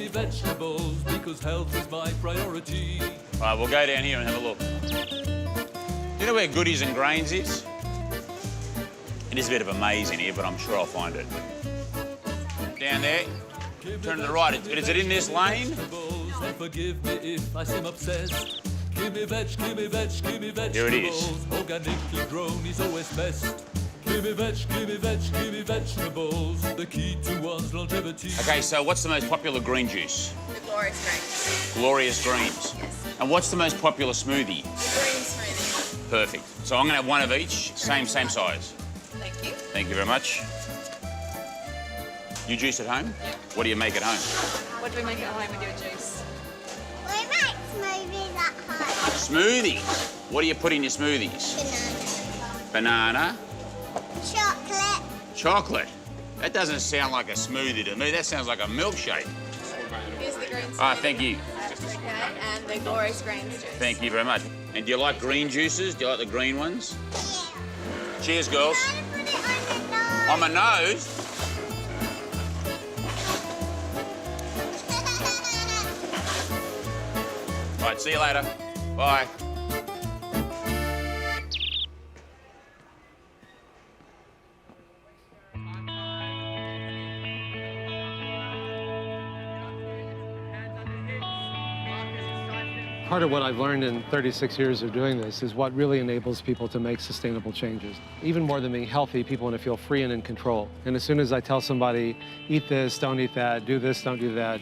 vegetables, because health is my priority. All right, we'll go down here and have a look. Do you know where Goodies and Grains is? It is a bit of a maze in here, but I'm sure I'll find it. Down there, turn to the right. Is it in this lane? And forgive me if I seem obsessed. Give me vegetables. Here it is. Organically grown is always best. Give me vegetables, the key to one's longevity. Okay, so what's the most popular green juice? The Glorious Greens. Glorious Greens. Yes. And what's the most popular smoothie? The green smoothie. Perfect. So I'm gonna have one of each, same size. Thank you. Thank you very much. You juice at home? Yeah. What do you make at home? What do we make at home with your juice? We make smoothies at home. Smoothies. What do you put in your smoothies? Banana. Chocolate. Chocolate. That doesn't sound like a smoothie to me. That sounds like a milkshake. Here's the green smoothie. Ah, thank you. Okay, and the Glorious Greens juice. Thank you very much. And do you like green juices? Do you like the green ones? Yeah. Cheers, girls. On my nose? All right, see you later. Bye. Part of what I've learned in 36 years of doing this is what really enables people to make sustainable changes. Even more than being healthy, people want to feel free and in control. And as soon as I tell somebody, eat this, don't eat that, do this, don't do that,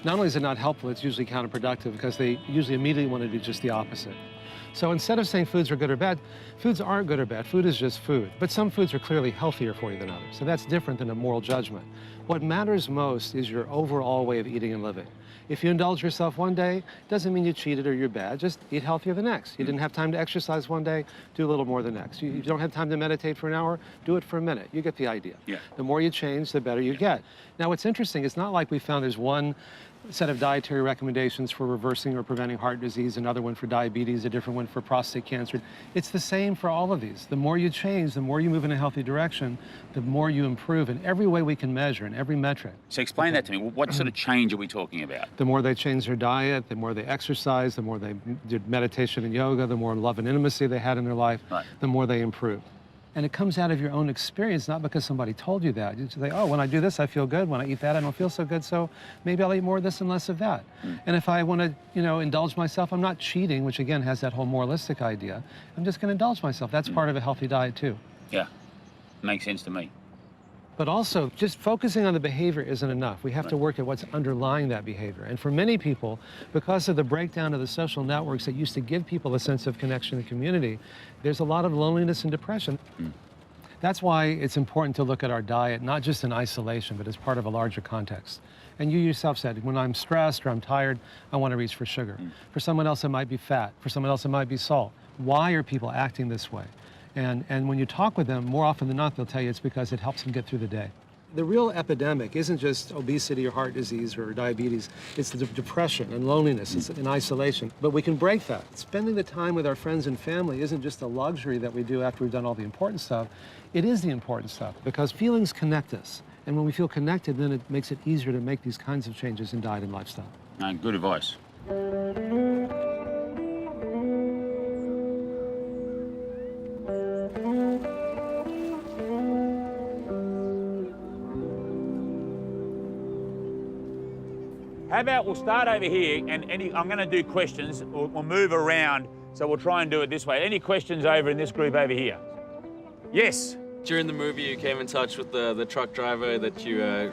not only is it not helpful, it's usually counterproductive because they usually immediately want to do just the opposite. So instead of saying foods are good or bad, foods aren't good or bad. Food is just food. But some foods are clearly healthier for you than others. So that's different than a moral judgment. What matters most is your overall way of eating and living. If you indulge yourself one day, doesn't mean you cheated or you're bad. Just eat healthier the next. You didn't have time to exercise one day, do a little more the next. You don't have time to meditate for an hour, do it for a minute. You get the idea. Yeah. The more you change, the better you get. Now, what's interesting, it's not like we found there's one set of dietary recommendations for reversing or preventing heart disease, another one for diabetes, a different one for prostate cancer. It's the same for all of these. The more you change, the more you move in a healthy direction, the more you improve in every way we can measure, in every metric. So explain that to me. What sort of change are we talking about? The more they change their diet, the more they exercise, the more they did meditation and yoga, the more love and intimacy they had in their life, the more they improve. And it comes out of your own experience, not because somebody told you that. You say, oh, when I do this, I feel good. When I eat that, I don't feel so good. So maybe I'll eat more of this and less of that. And if I want to, indulge myself, I'm not cheating, which again has that whole moralistic idea. I'm just going to indulge myself. That's part of a healthy diet too. Yeah, makes sense to me. But also, just focusing on the behavior isn't enough. We have to work at what's underlying that behavior. And for many people, because of the breakdown of the social networks that used to give people a sense of connection and community, there's a lot of loneliness and depression. That's why it's important to look at our diet, not just in isolation, but as part of a larger context. And you yourself said, when I'm stressed or I'm tired, I want to reach for sugar. For someone else, it might be fat. For someone else, it might be salt. Why are people acting this way? And when you talk with them, more often than not, they'll tell you it's because it helps them get through the day. The real epidemic isn't just obesity or heart disease or diabetes. It's the depression and loneliness. It's in isolation. But we can break that. Spending the time with our friends and family isn't just a luxury that we do after we've done all the important stuff. It is the important stuff because feelings connect us. And when we feel connected, then it makes it easier to make these kinds of changes in diet and lifestyle. Good advice. How about we'll start over here, and I'm going to do questions. We'll move around, so we'll try and do it this way. Any questions over in this group over here? Yes? During the movie, you came in touch with the truck driver that you,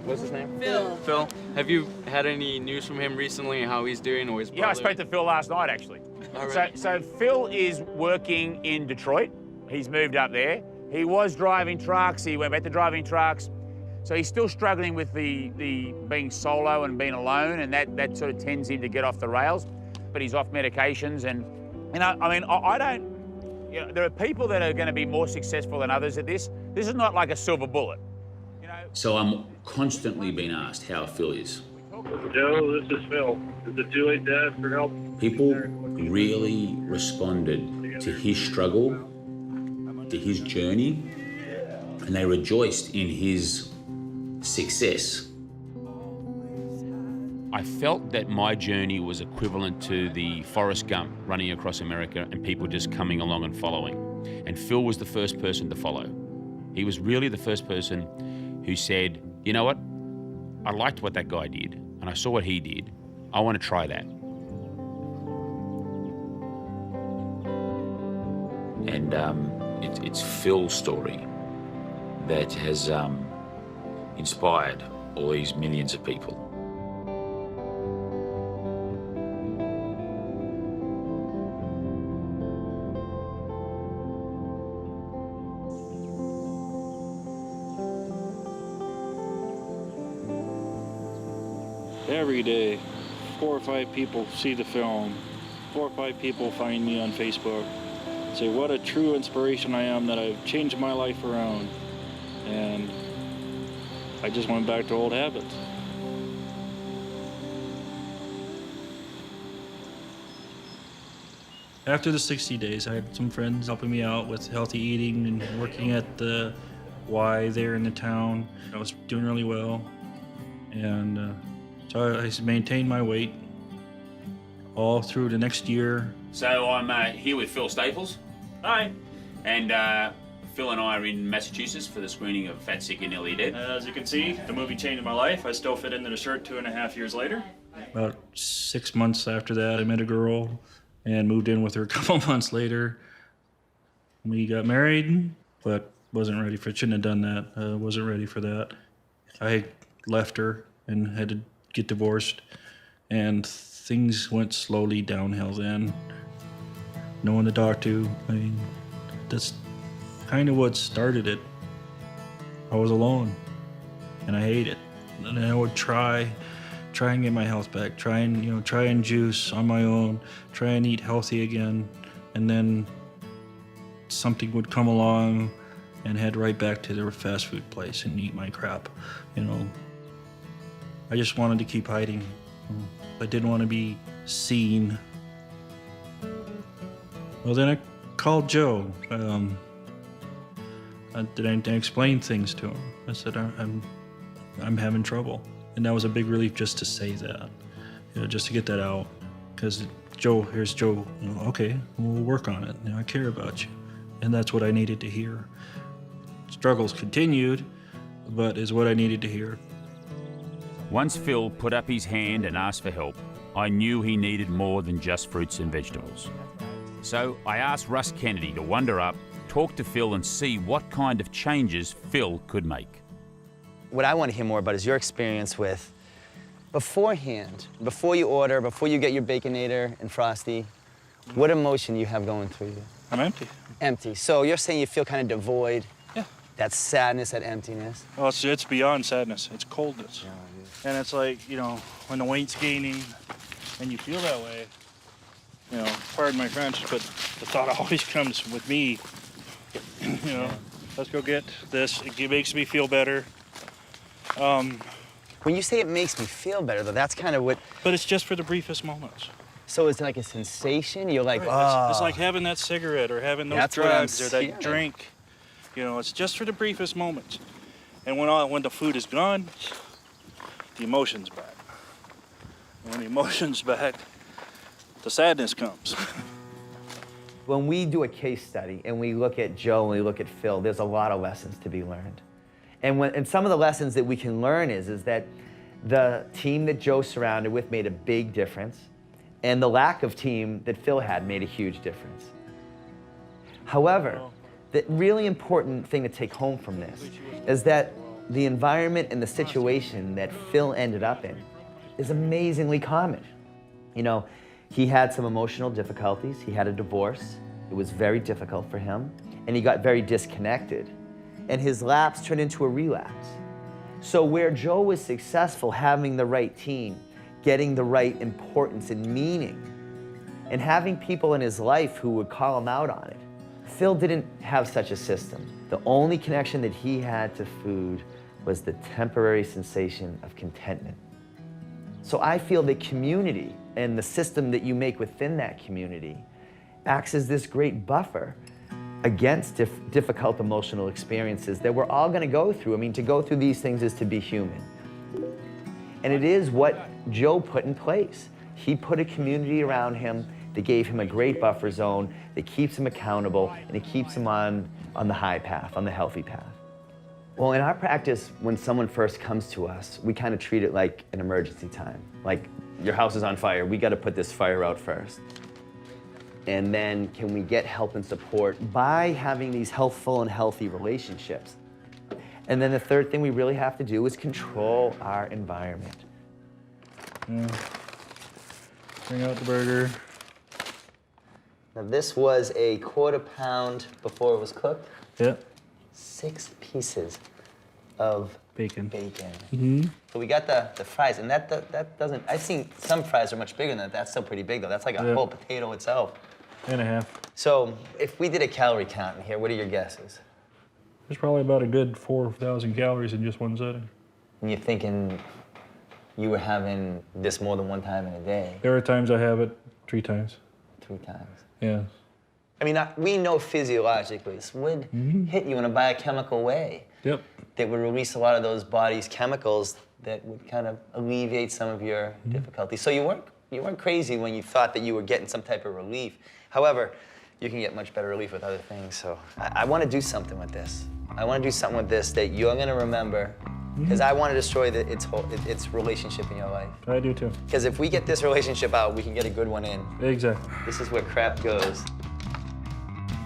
what's his name? Phil. Phil. Have you had any news from him recently, how he's doing, or his brother? Yeah, I spoke to Phil last night, actually. All right. So Phil is working in Detroit. He's moved up there. He was driving trucks. He went back to driving trucks. So he's still struggling with the being solo and being alone, and that sort of tends him to get off the rails. But he's off medications, and I mean, I don't. You know, there are people that are going to be more successful than others at this. This is not like a silver bullet. You know. So I'm constantly being asked how Phil is. Joe, this is Phil. Is it too late, Dad, for help? People really responded to his struggle, to his journey, and they rejoiced in his success. I felt that my journey was equivalent to the Forrest Gump running across America and people just coming along and following. And Phil was the first person to follow. He was really the first person who said, you know what? I liked what that guy did, and I saw what he did. I want to try that. And it's Phil's story that has inspired all these millions of people. Every day, 4 or 5 people see the film. 4 or 5 people find me on Facebook. Say what a true inspiration I am, that I've changed my life around. And I just went back to old habits. After the 60 days, I had some friends helping me out with healthy eating and working at the Y there in the town. I was doing really well. And so I maintained my weight all through the next year. So I'm here with Phil Staples. Hi. And Phil and I are in Massachusetts for the screening of Fat, Sick and Nearly Dead. As you can see, the movie changed my life. I still fit into the shirt 2.5 years later. About 6 months after that, I met a girl and moved in with her a couple months later. We got married, but shouldn't have done that. Wasn't ready for that. I left her and had to get divorced, and things went slowly downhill then. No one to talk to. I mean, that's kind of what started it. I was alone, and I hate it. And I would try and get my health back. Try and juice on my own. Try and eat healthy again, and then something would come along, and head right back to the fast food place and eat my crap. I just wanted to keep hiding. I didn't want to be seen. Well, then I called Joe. I explained things to him. I said, I'm having trouble. And that was a big relief just to say that, just to get that out. Because here's Joe, okay, we'll work on it. I care about you. And that's what I needed to hear. Struggles continued, but is what I needed to hear. Once Phil put up his hand and asked for help, I knew he needed more than just fruits and vegetables. So I asked Russ Kennedy to wander up, talk to Phil and see what kind of changes Phil could make. What I want to hear more about is your experience with beforehand, before you order, before you get your Baconator and Frosty, what emotion you have going through you. I'm empty. Empty. So you're saying you feel kind of devoid? Yeah. That sadness, that emptiness? Well, it's beyond sadness. It's coldness. And it's like, you know, when the weight's gaining and you feel that way, you know, pardon my French, but the thought always comes with me, you know, let's go get this. It makes me feel better. When you say it makes me feel better, though, that's kind of what... But it's just for the briefest moments. So it's like a sensation? You're like, Right. oh. It's like having that cigarette or having those That's what I'm drugs or that hearing. drink. You know, it's just for the briefest moments. And when the food is gone, the emotion's back. And when the emotion's back, the sadness comes. When we do a case study and we look at Joe and we look at Phil, there's a lot of lessons to be learned. And some of the lessons that we can learn is that the team that Joe surrounded with made a big difference, and the lack of team that Phil had made a huge difference. However, the really important thing to take home from this is that the environment and the situation that Phil ended up in is amazingly common. You know, he had some emotional difficulties. He had a divorce. It was very difficult for him, and he got very disconnected. And his lapse turned into a relapse. So where Joe was successful having the right team, getting the right importance and meaning, and having people in his life who would call him out on it, Phil didn't have such a system. The only connection that he had to food was the temporary sensation of contentment. So I feel that community and the system that you make within that community acts as this great buffer against difficult emotional experiences that we're all going to go through. I mean, to go through these things is to be human. And it is what Joe put in place. He put a community around him that gave him a great buffer zone, that keeps him accountable, and it keeps him on the high path, on the healthy path. Well, in our practice, when someone first comes to us, we kind of treat it like an emergency time. Like, your house is on fire, we got to put this fire out first. And then can we get help and support by having these healthful and healthy relationships? And then the third thing we really have to do is control our environment. Yeah. Bring out the burger. Now this was a 1/4 pound before it was cooked. Yep. 6 pieces of bacon. Mm-hmm. So we got the fries, and that doesn't, I've seen some fries are much bigger than that. That's still pretty big though. That's like a whole potato itself. And a half. So if we did a calorie count in here, what are your guesses? There's probably about a good 4,000 calories in just one setting. And you're thinking you were having this more than one time in a day? There are times I have it 3 times. 3 times? Yeah. I mean, we know physiologically this would hit you in a biochemical way. Yep. That would release a lot of those body's chemicals that would kind of alleviate some of your difficulties. So you weren't crazy when you thought that you were getting some type of relief. However, you can get much better relief with other things. So I want to do something with this. I want to do something with this that you're going to remember, because I want to destroy its relationship in your life. I do too. Because if we get this relationship out, we can get a good one in. Exactly. This is where crap goes.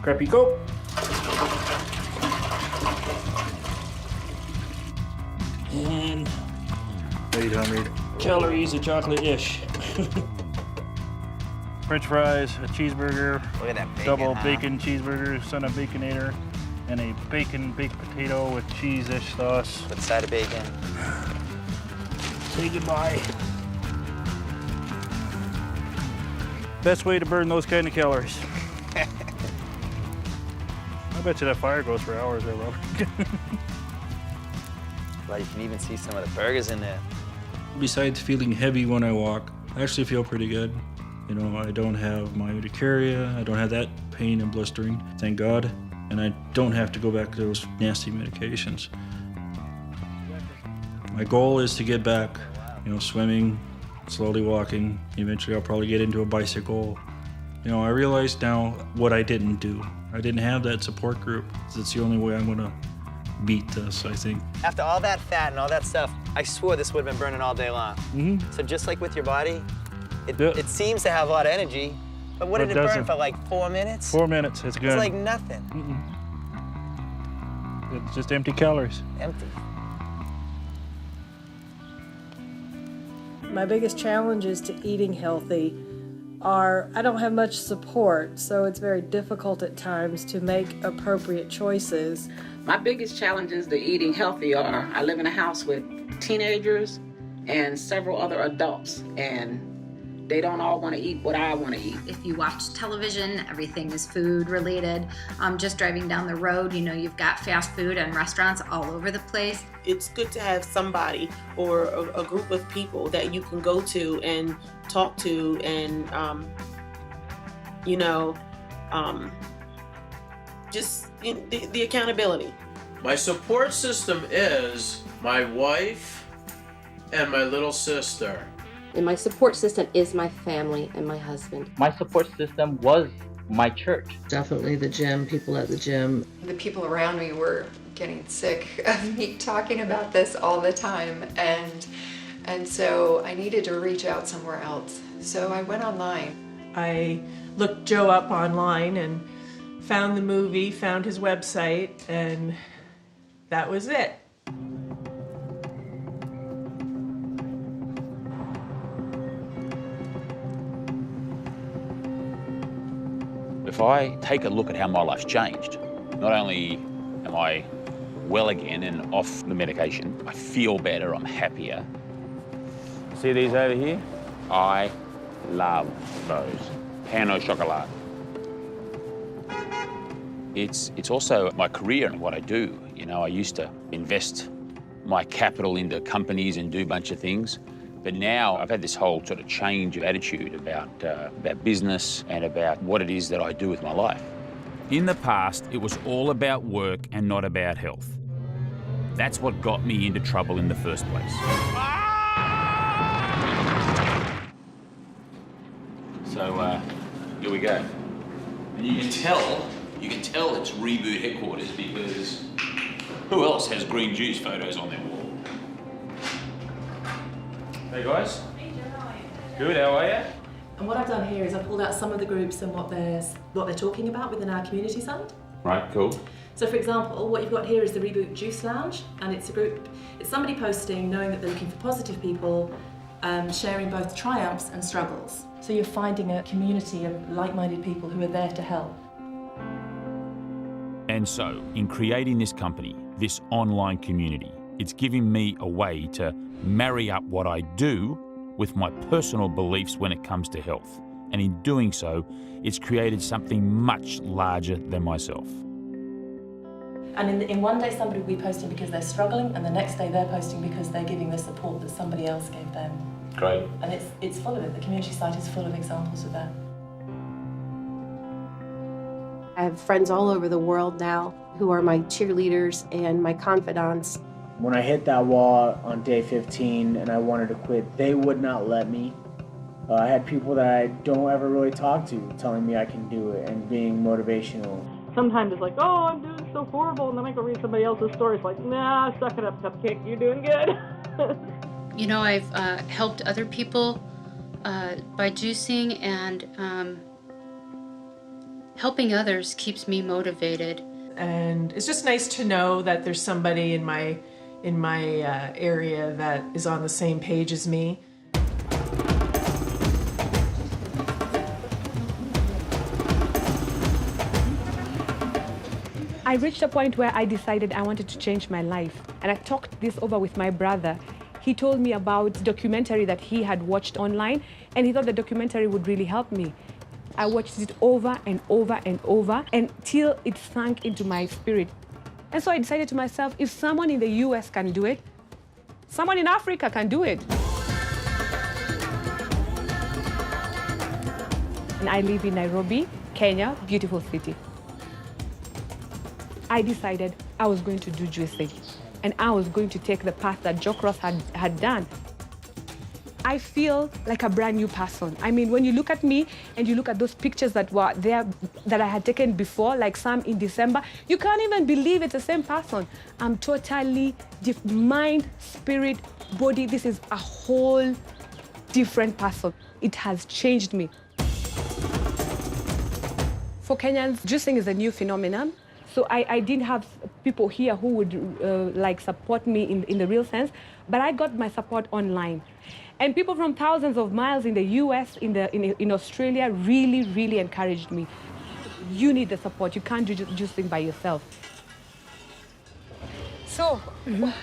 Crappy go. And 800 calories of chocolate-ish. French fries, a cheeseburger, look at that bacon, double bacon cheeseburger, son of Baconator, and a bacon baked potato with cheese-ish sauce. With side of bacon. Say goodbye. Best way to burn those kind of calories. I bet you that fire goes for hours there, Robert. Well, you can even see some of the burgers in there. Besides feeling heavy when I walk, I actually feel pretty good. You know, I don't have my urticaria, I don't have that pain and blistering, thank God. And I don't have to go back to those nasty medications. My goal is to get back, you know, swimming, slowly walking. Eventually I'll probably get into a bicycle. You know, I realize now what I didn't do. I didn't have that support group. That's the only way I'm gonna beat this, I think. After all that fat and all that stuff, I swore this would have been burning all day long. So just like with your body, it seems to have a lot of energy, but what did it burn for, like 4 minutes? 4 minutes, it's good. It's like nothing. It's just empty calories. Empty. My biggest challenge is to eating healthy I don't have much support, so it's very difficult at times to make appropriate choices. My biggest challenges to eating healthy are I live in a house with teenagers and several other adults, and they don't all want to eat what I want to eat. If you watch television, everything is food related. Just driving down the road, you know, you've got fast food and restaurants all over the place. It's good to have somebody or a group of people that you can go to and talk to and, just the accountability. My support system is my wife and my little sister. And my support system is my family and my husband. My support system was my church. Definitely the gym, people at the gym. The people around me were getting sick of me talking about this all the time, and so I needed to reach out somewhere else. So I went online. I looked Joe up online and found the movie, found his website, and that was it. If I take a look at how my life's changed, not only am I well again and off the medication, I feel better, I'm happier. See these over here? I love those. Pain au chocolat. It's also my career and what I do. You know, I used to invest my capital into companies and do a bunch of things. But now I've had this whole sort of change of attitude about business and about what it is that I do with my life. In the past, it was all about work and not about health. That's what got me into trouble in the first place. So here we go. And you can tell it's Reboot headquarters because who else has green juice photos on their wall? Hey guys. Good, how are you? And what I've done here is I've pulled out some of the groups and what they're talking about within our community side. Right, cool. So for example, what you've got here is the Reboot Juice Lounge, and it's a group, it's somebody posting knowing that they're looking for positive people, sharing both triumphs and struggles. So you're finding a community of like-minded people who are there to help. And so, in creating this company, this online community, it's giving me a way to marry up what I do with my personal beliefs when it comes to health. And in doing so, it's created something much larger than myself. And in one day somebody will be posting because they're struggling, and the next day they're posting because they're giving the support that somebody else gave them. Great. And it's full of it. The community site is full of examples of that. I have friends all over the world now who are my cheerleaders and my confidants. When I hit that wall on day 15 and I wanted to quit, they would not let me. I had people that I don't ever really talk to telling me I can do it and being motivational. Sometimes it's like, oh, I'm doing so horrible, and then I go read somebody else's story. It's like, nah, suck it up, Cupcake, you're doing good. You know, I've helped other people by juicing, and helping others keeps me motivated. And it's just nice to know that there's somebody in my area that is on the same page as me. I reached a point where I decided I wanted to change my life, and I talked this over with my brother. He told me about the documentary that he had watched online, and he thought the documentary would really help me. I watched it over and over and over until it sank into my spirit. And so I decided to myself, if someone in the US can do it, someone in Africa can do it. And I live in Nairobi, Kenya, beautiful city. I decided I was going to do juicing, and I was going to take the path that Russ had done. I feel like a brand new person. I mean, when you look at me and you look at those pictures that were there that I had taken before, like some in December, you can't even believe it's the same person. I'm totally mind, spirit, body. This is a whole different person. It has changed me. For Kenyans, juicing is a new phenomenon. So I didn't have people here who would like support me in the real sense, but I got my support online. And people from thousands of miles in the US, in Australia, really encouraged me. You need the support. You can't do just things by yourself. So,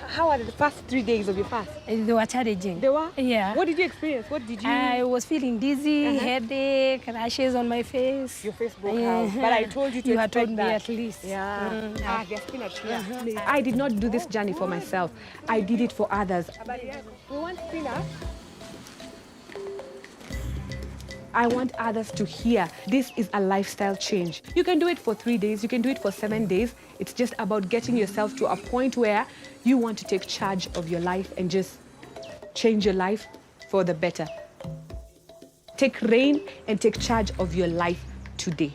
how are the first 3 days of your fast? They were challenging. They were? Yeah. What did you experience? What did you... I was feeling dizzy, headache, rashes on my face. Your face broke out. But I told you to You had expect told me that. at least. Yeah. There's spinach here. I did not do this journey for myself. I did it for others. We want spinach. I want others to hear this is a lifestyle change. You can do it for 3 days, you can do it for 7 days. It's just about getting yourself to a point where you want to take charge of your life and just change your life for the better. Take reign and take charge of your life today.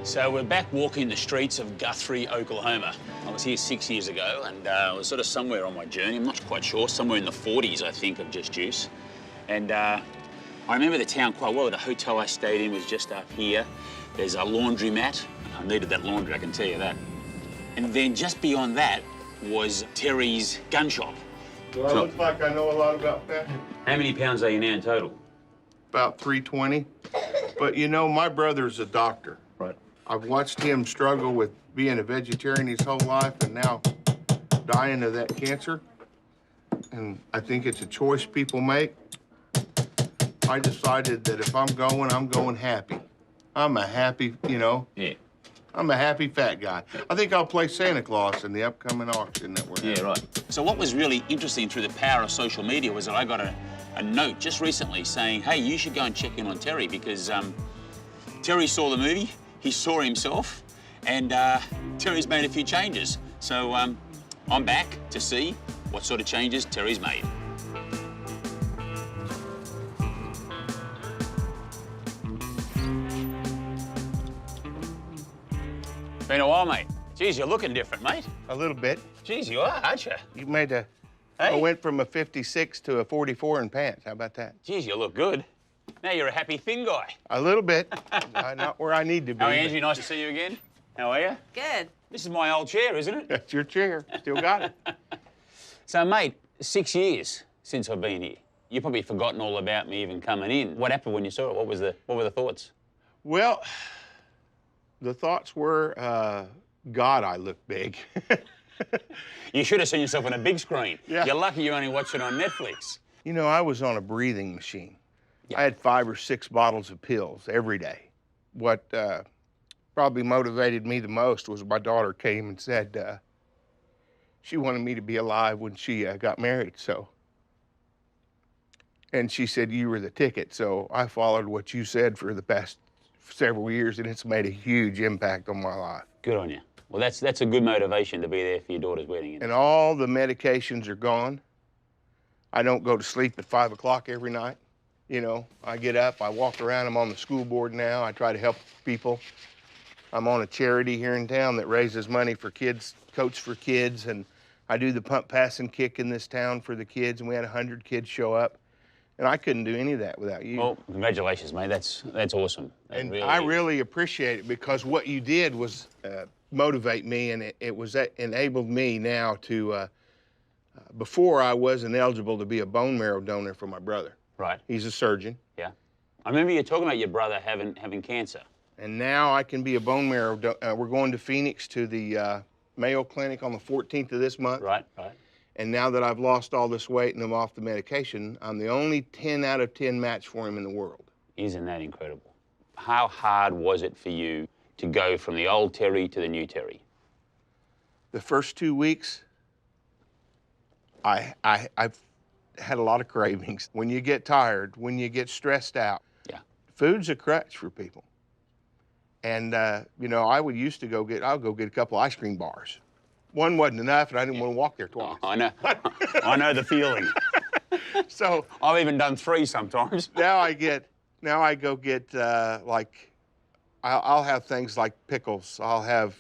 So we're back walking the streets of Guthrie, Oklahoma. I was here 6 years ago, and I was sort of somewhere on my journey. I'm not quite sure, somewhere in the 40s, I think, of just juice. And I remember the town quite well. The hotel I stayed in was just up here. There's a laundromat. I needed that laundry, I can tell you that. And then just beyond that was Terry's gun shop. Well, it looks like I know a lot about that. How many pounds are you now in total? About 320. But you know, my brother's a doctor. Right. I've watched him struggle with being a vegetarian his whole life and now dying of that cancer. And I think it's a choice people make. I decided that if I'm going happy. I'm a happy, you know. Yeah. I'm a happy fat guy. I think I'll play Santa Claus in the upcoming auction that we're having. Yeah, right. So what was really interesting through the power of social media was that I got a note just recently saying, hey, you should go and check in on Terry because Terry saw the movie, he saw himself, and Terry's made a few changes. So I'm back to see what sort of changes Terry's made. Been a while, mate. Geez, you're looking different, mate. A little bit. Geez, you are, aren't you? You made a... Hey. I went from a 56 to a 44 in pants. How about that? Geez, you look good. Now you're a happy thin guy. A little bit. Not where I need to be. Oh, Angie, nice to see you again. How are you? Good. This is my old chair, isn't it? That's your chair. Still got it. So, mate, 6 years since I've been here. You've probably forgotten all about me even coming in. What happened when you saw it? What were the thoughts? Well, the thoughts were, God, I look big. You should have seen yourself on a big screen. Yeah. You're lucky you only watch it on Netflix. You know, I was on a breathing machine. Yeah. I had 5 or 6 bottles of pills every day. What probably motivated me the most was my daughter came and said she wanted me to be alive when she got married, so. And she said, you were the ticket, so I followed what you said for the past several years, and it's made a huge impact on my life. Good on you. Well, that's a good motivation to be there for your daughter's wedding. And all the medications are gone. I don't go to sleep at 5 o'clock every night. You know, I get up, I walk around, I'm on the school board now, I try to help people. I'm on a charity here in town that raises money for kids, Coach for Kids, and I do the pump, pass, and kick in this town for the kids, and we had 100 kids show up. And I couldn't do any of that without you. Well, congratulations, mate. That's awesome. And I really appreciate it because what you did was motivate me, and it enabled me now to, before I wasn't eligible to be a bone marrow donor for my brother. Right. He's a surgeon. Yeah. I remember you talking about your brother having cancer. And now I can be a bone marrow donor. We're going to Phoenix to the Mayo Clinic on the 14th of this month. Right, right. And now that I've lost all this weight and I'm off the medication, I'm the only 10 out of 10 match for him in the world. Isn't that incredible? How hard was it for you to go from the old Terry to the new Terry? The first 2 weeks, I've had a lot of cravings. When you get tired, when you get stressed out, yeah, food's a crutch for people. And, you know, I'll go get a couple ice cream bars. One wasn't enough, and I didn't want to walk there twice. I know. I know the feeling. So I've even done 3 sometimes. Now I go get like, I'll have things like pickles. I'll have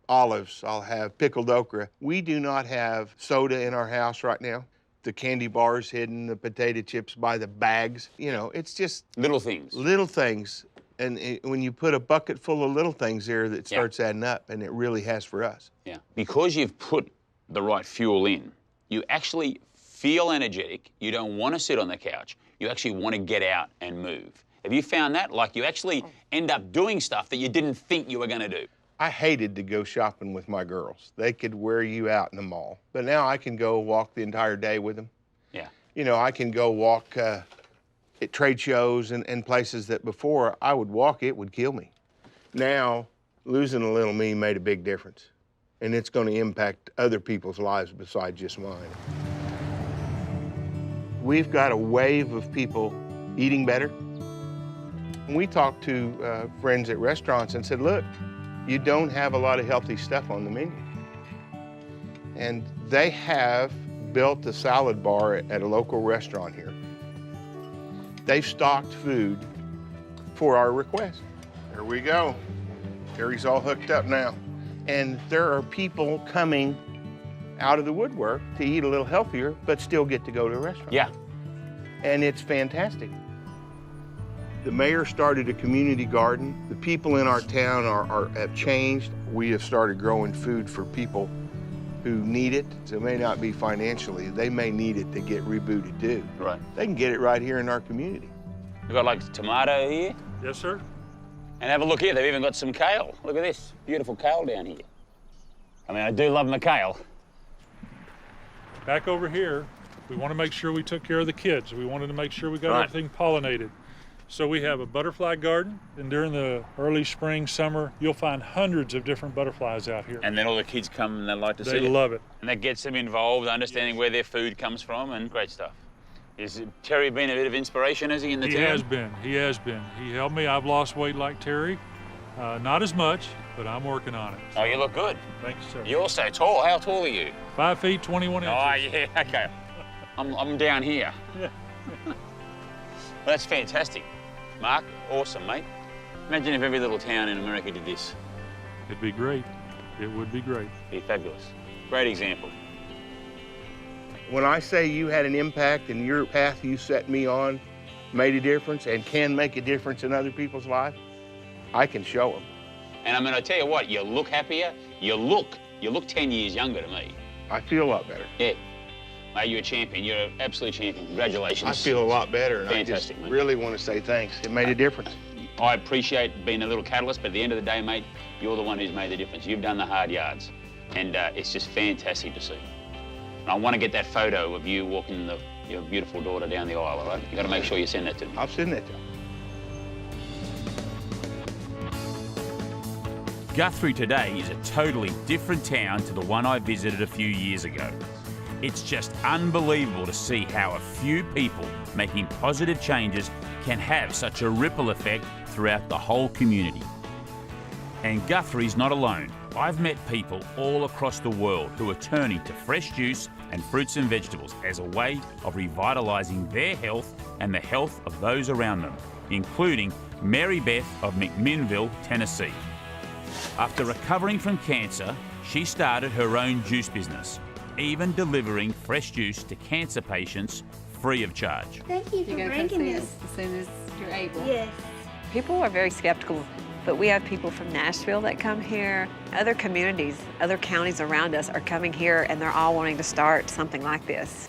olives. I'll have pickled okra. We do not have soda in our house right now. The candy bars hidden, the potato chips by the bags. You know, it's just little things. Little things. And when you put a bucket full of little things there, that starts adding up, and it really has for us. Yeah. Because you've put the right fuel in, you actually feel energetic. You don't want to sit on the couch. You actually want to get out and move. Have you found that? Like, you actually end up doing stuff that you didn't think you were going to do. I hated to go shopping with my girls. They could wear you out in the mall. But now I can go walk the entire day with them. Yeah. You know, I can go walk at trade shows and places that before I would walk, it would kill me. Now, losing a little me made a big difference. And it's going to impact other people's lives besides just mine. We've got a wave of people eating better. We talked to friends at restaurants and said, look, you don't have a lot of healthy stuff on the menu. And they have built a salad bar at a local restaurant here. They've stocked food for our request. There we go. Gary's all hooked up now. And there are people coming out of the woodwork to eat a little healthier, but still get to go to a restaurant. Yeah. And it's fantastic. The mayor started a community garden. The people in our town have changed. We have started growing food for people who need it. So it may not be financially. They may need it to get rebooted too. Right. They can get it right here in our community. We've got like tomato here. Yes, sir. And have a look here. They've even got some kale. Look at this. Beautiful kale down here. I mean, I do love my kale. Back over here, we want to make sure we took care of the kids. We wanted to make sure we got everything pollinated. So we have a butterfly garden, and during the early spring, summer, you'll find hundreds of different butterflies out here. And then all the kids come and they like to see it. They love it. And that gets them involved, understanding where their food comes from, and great stuff. Is Terry been a bit of inspiration, has he, in the town? He has been. He has been. He helped me. I've lost weight like Terry. Not as much, but I'm working on it. Oh, you look good. Thank you, sir. You're also tall. How tall are you? 5 feet, 21 inches. Oh, yeah, okay. I'm down here. Yeah. Well, that's fantastic. Mark, awesome, mate. Imagine if every little town in America did this. It'd be great. It would be great. Be fabulous. Great example. When I say you had an impact and your path you set me on made a difference and can make a difference in other people's lives, I can show them. And I mean, I tell you what, you look happier. You look 10 years younger to me. I feel a lot better. Yeah. Mate, you're a champion. You're an absolute champion. Congratulations. I feel a lot better, and fantastic, I just mate. really want to say thanks. It made a difference. I appreciate being a little catalyst, but at the end of the day, mate, you're the one who's made the difference. You've done the hard yards, and it's just fantastic to see. And I want to get that photo of you walking your beautiful daughter down the aisle, all right? You've got to make sure you send that to me. I'll send that to you. Guthrie today is a totally different town to the one I visited a few years ago. It's just unbelievable to see how a few people making positive changes can have such a ripple effect throughout the whole community. And Guthrie's not alone. I've met people all across the world who are turning to fresh juice and fruits and vegetables as a way of revitalising their health and the health of those around them, including Mary Beth of McMinnville, Tennessee. After recovering from cancer, she started her own juice business, even delivering fresh juice to cancer patients free of charge. Thank you for bringing this. As soon as you're able. Yes. People are very skeptical, but we have people from Nashville that come here. Other communities, other counties around us are coming here, and they're all wanting to start something like this.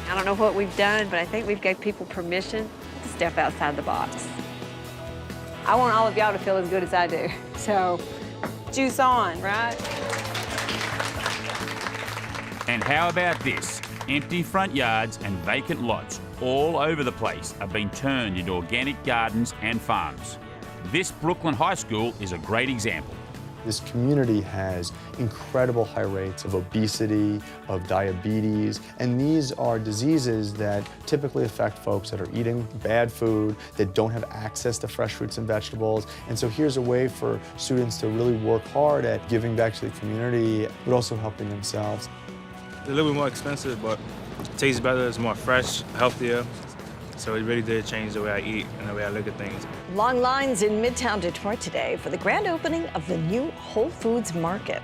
I don't know what we've done, but I think we've gave people permission to step outside the box. I want all of y'all to feel as good as I do. So, juice on, right? And how about this? Empty front yards and vacant lots all over the place are being turned into organic gardens and farms. This Brooklyn High School is a great example. This community has incredible high rates of obesity, of diabetes, and these are diseases that typically affect folks that are eating bad food, that don't have access to fresh fruits and vegetables. And so here's a way for students to really work hard at giving back to the community, but also helping themselves. It's a little bit more expensive, but it tastes better, it's more fresh, healthier. So it really did change the way I eat and the way I look at things. Long lines in Midtown Detroit today for the grand opening of the new Whole Foods Market.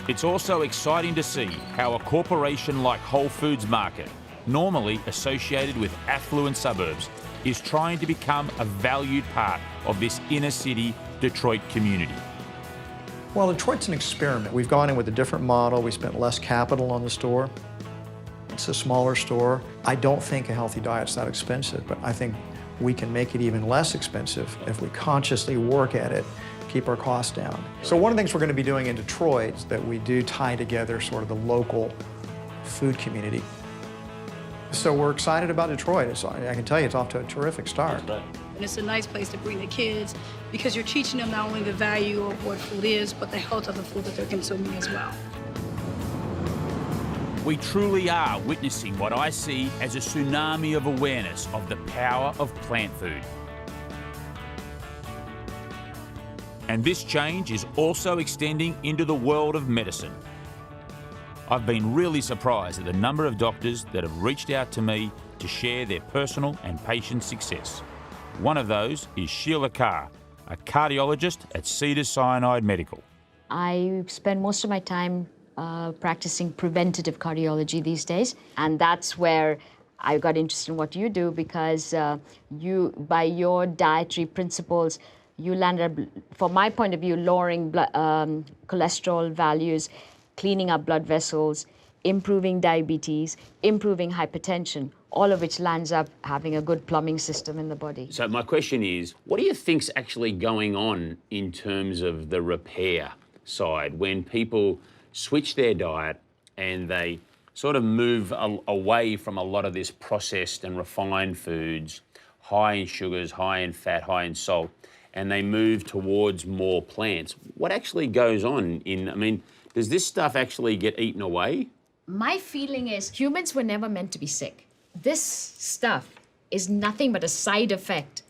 It's also exciting to see how a corporation like Whole Foods Market, normally associated with affluent suburbs, is trying to become a valued part of this inner city Detroit community. Well, Detroit's an experiment. We've gone in with a different model. We spent less capital on the store. It's a smaller store. I don't think a healthy diet's that expensive, but I think we can make it even less expensive if we consciously work at it, keep our costs down. So one of the things we're going to be doing in Detroit is that we do tie together sort of the local food community. So we're excited about Detroit. I can tell you it's off to a terrific start. And it's a nice place to bring the kids because you're teaching them not only the value of what food is, but the health of the food that they're consuming as well. We truly are witnessing what I see as a tsunami of awareness of the power of plant food. And this change is also extending into the world of medicine. I've been really surprised at the number of doctors that have reached out to me to share their personal and patient success. One of those is Sheila, a cardiologist at Cedars-Sinai Medical. I spend most of my time practicing preventative cardiology these days, and that's where I got interested in what you do because by your dietary principles, you landed up, from my point of view, lowering cholesterol values, cleaning up blood vessels, improving diabetes, improving hypertension, all of which lands up having a good plumbing system in the body. So my question is, what do you think's actually going on in terms of the repair side when people switch their diet and they sort of move away from a lot of this processed and refined foods, high in sugars, high in fat, high in salt, and they move towards more plants? What actually goes on does this stuff actually get eaten away? My feeling is humans were never meant to be sick. This stuff is nothing but a side effect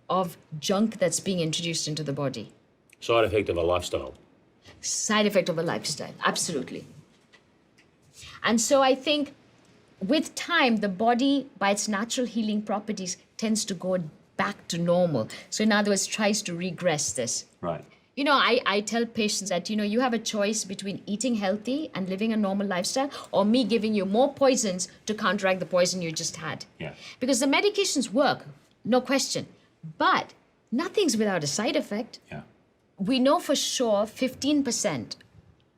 of junk that's being introduced into the body. Side effect of a lifestyle. Side effect of a lifestyle, absolutely. And so I think with time, the body, by its natural healing properties, tends to go back to normal. So in other words, tries to regress this. Right. You know, I tell patients that, you have a choice between eating healthy and living a normal lifestyle or me giving you more poisons to counteract the poison you just had. Yeah. Because the medications work, no question, but nothing's without a side effect. Yeah. We know for sure 15%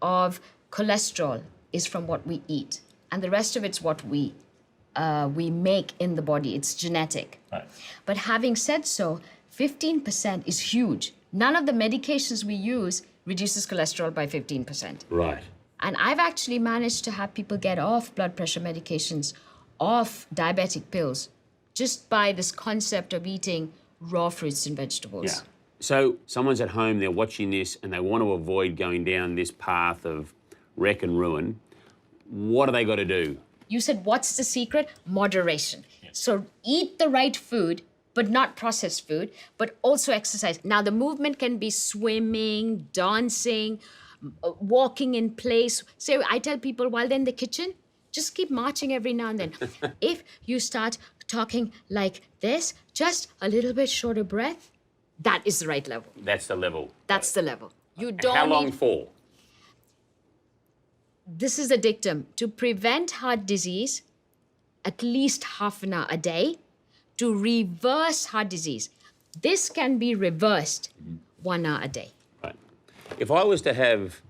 of cholesterol is from what we eat, and the rest of it's what we make in the body. It's genetic. Right. But having said so, 15% is huge. None of the medications we use reduces cholesterol by 15%. Right. And I've actually managed to have people get off blood pressure medications, off diabetic pills, just by this concept of eating raw fruits and vegetables. Yeah. So someone's at home, they're watching this, and they want to avoid going down this path of wreck and ruin. What do they got to do? You said, what's the secret? Moderation. Yeah. So eat the right food, but not processed food, but also exercise. Now, the movement can be swimming, dancing, walking in place. So I tell people while they're in the kitchen, just keep marching every now and then. If you start talking like this, just a little bit shorter breath, that is the right level. That's the level. That's the level. You don't How long for? This is a dictum. To prevent heart disease, at least half an hour a day. To reverse heart disease, this can be reversed 1 hour a day. Right. If I was to have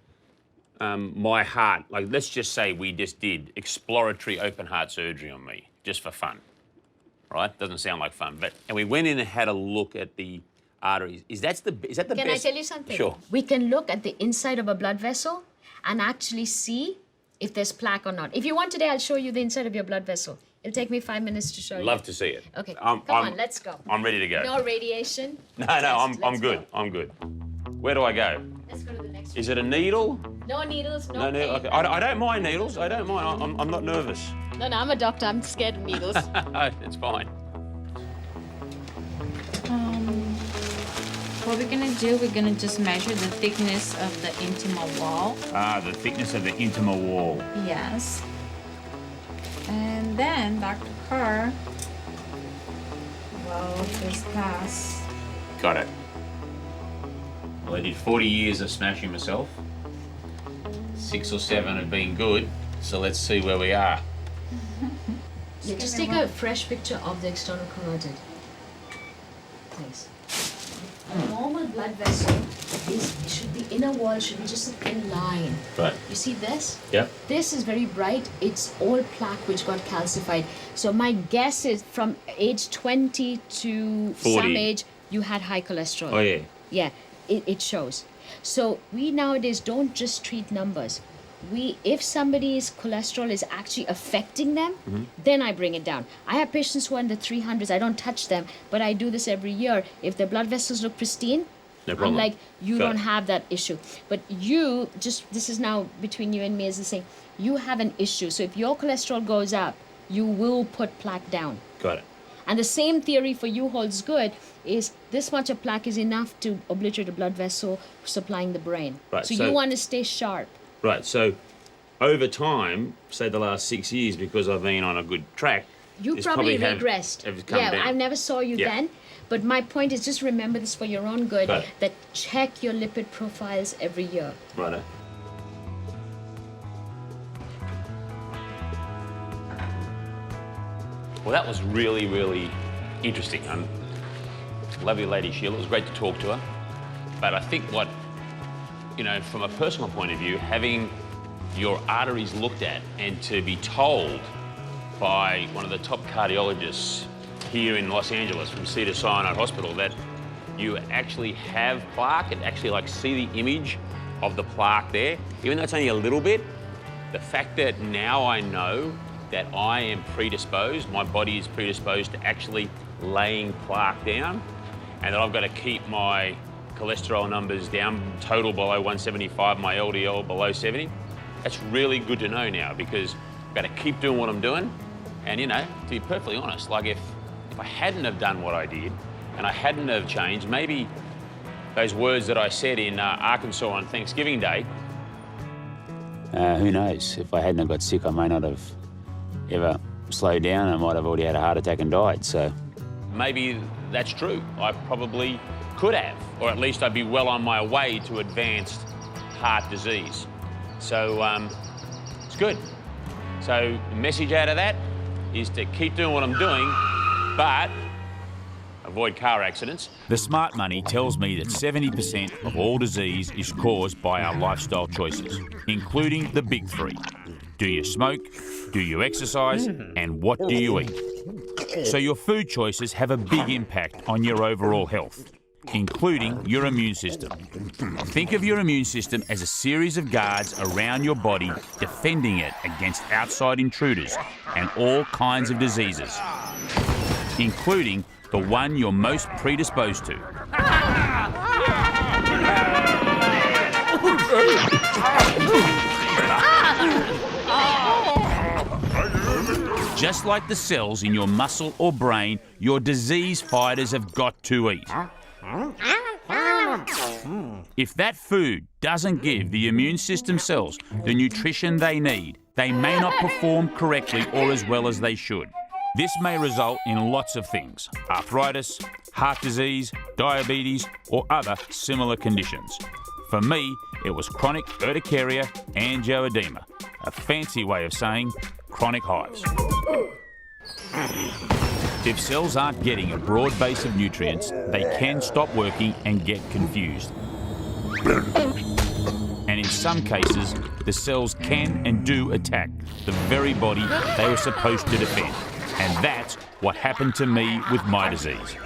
my heart, like let's just say we just did exploratory open heart surgery on me, just for fun, right? Doesn't sound like fun, and we went in and had a look at the arteries. Is that the best? Can I tell you something? Sure. We can look at the inside of a blood vessel and actually see if there's plaque or not. If you want today, I'll show you the inside of your blood vessel. It'll take me 5 minutes to show you. Love to see it. Okay, come on, let's go. I'm ready to go. No radiation. No, I'm good. Go. I'm good. Where do I go? Let's go to the next one. Is it a needle? No needles, no pain. Okay. I don't mind needles. I don't mind. I'm not nervous. No, I'm a doctor. I'm scared of needles. It's fine. What we're gonna do, we're gonna just measure the thickness of the intimal wall. The thickness of the intimal wall. Yes. And then Dr. Carr will just pass. Got it. Well, I did 40 years of smashing myself. 6 or 7 of being good. So let's see where we are. Yeah, just take a fresh picture of the external carotid. Thanks. A normal blood vessel should the inner wall should be just a thin line. Right. You see this? Yep. This is very bright. It's all plaque which got calcified. So my guess is from age 20 to 40. some age, you had high cholesterol. Oh, yeah. Yeah, it shows. So we nowadays don't just treat numbers. If somebody's cholesterol is actually affecting them, then I bring it down. I have patients who are in the 300s. I don't touch them, but I do this every year. If their blood vessels look pristine, no problem. I'm like, you Got don't it. have that issue. But this is now between you and me as the saying, you have an issue. So if your cholesterol goes up, you will put plaque down. Got it. And the same theory for you holds good, is this much of plaque is enough to obliterate a blood vessel supplying the brain. Right, So so- you want to stay sharp. Right, so over time, say the last 6 years, because I've been on a good track, You it's probably have regressed. come Yeah, down. I never saw you Yeah. then. But my point is just remember this for your own good, Got it. that check your lipid profiles every year. Righto. Well, that was really, really interesting. Lovely lady Sheila, it was great to talk to her. But I think what, from a personal point of view, having your arteries looked at and to be told by one of the top cardiologists here in Los Angeles from Cedars-Sinai Hospital that you actually have plaque and actually see the image of the plaque there, even though it's only a little bit, the fact that now I know that I am predisposed, my body is predisposed to actually laying plaque down, and that I've got to keep my cholesterol numbers down, total below 175, my LDL below 70. That's really good to know now, because I've got to keep doing what I'm doing. And to be perfectly honest, if I hadn't have done what I did and I hadn't have changed, maybe those words that I said in Arkansas on Thanksgiving Day, who knows? If I hadn't have got sick, I may not have ever slowed down. I might have already had a heart attack and died. So maybe that's true. I probably could have, or at least I'd be well on my way to advanced heart disease. So it's good. So the message out of that is to keep doing what I'm doing, but avoid car accidents. The smart money tells me that 70% of all disease is caused by our lifestyle choices, including the big three. Do you smoke? Do you exercise? And what do you eat? So your food choices have a big impact on your overall health, including your immune system. Think of your immune system as a series of guards around your body, defending it against outside intruders and all kinds of diseases, including the one you're most predisposed to. Just like the cells in your muscle or brain, your disease fighters have got to eat. If that food doesn't give the immune system cells the nutrition they need, they may not perform correctly or as well as they should. This may result in lots of things: arthritis, heart disease, diabetes, or other similar conditions. For me, it was chronic urticaria angioedema, a fancy way of saying chronic hives. If cells aren't getting a broad base of nutrients, they can stop working and get confused. And in some cases, the cells can and do attack the very body they were supposed to defend. And that's what happened to me with my disease.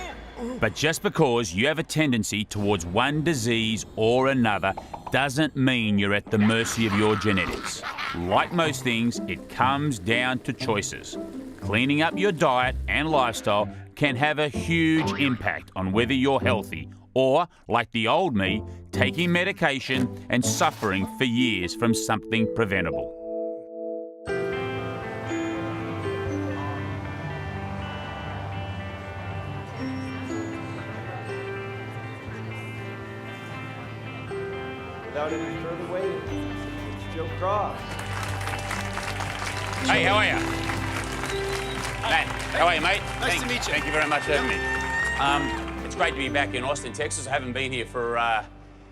But just because you have a tendency towards one disease or another doesn't mean you're at the mercy of your genetics. Like most things, it comes down to choices. Cleaning up your diet and lifestyle can have a huge impact on whether you're healthy or, like the old me, taking medication and suffering for years from something preventable. Without any further waiting, it's Joe Cross. Hey, how are you? Matt, how are you, mate? Nice to meet you. Thank you very much for having me. It's great to be back in Austin, Texas. I haven't been here for, it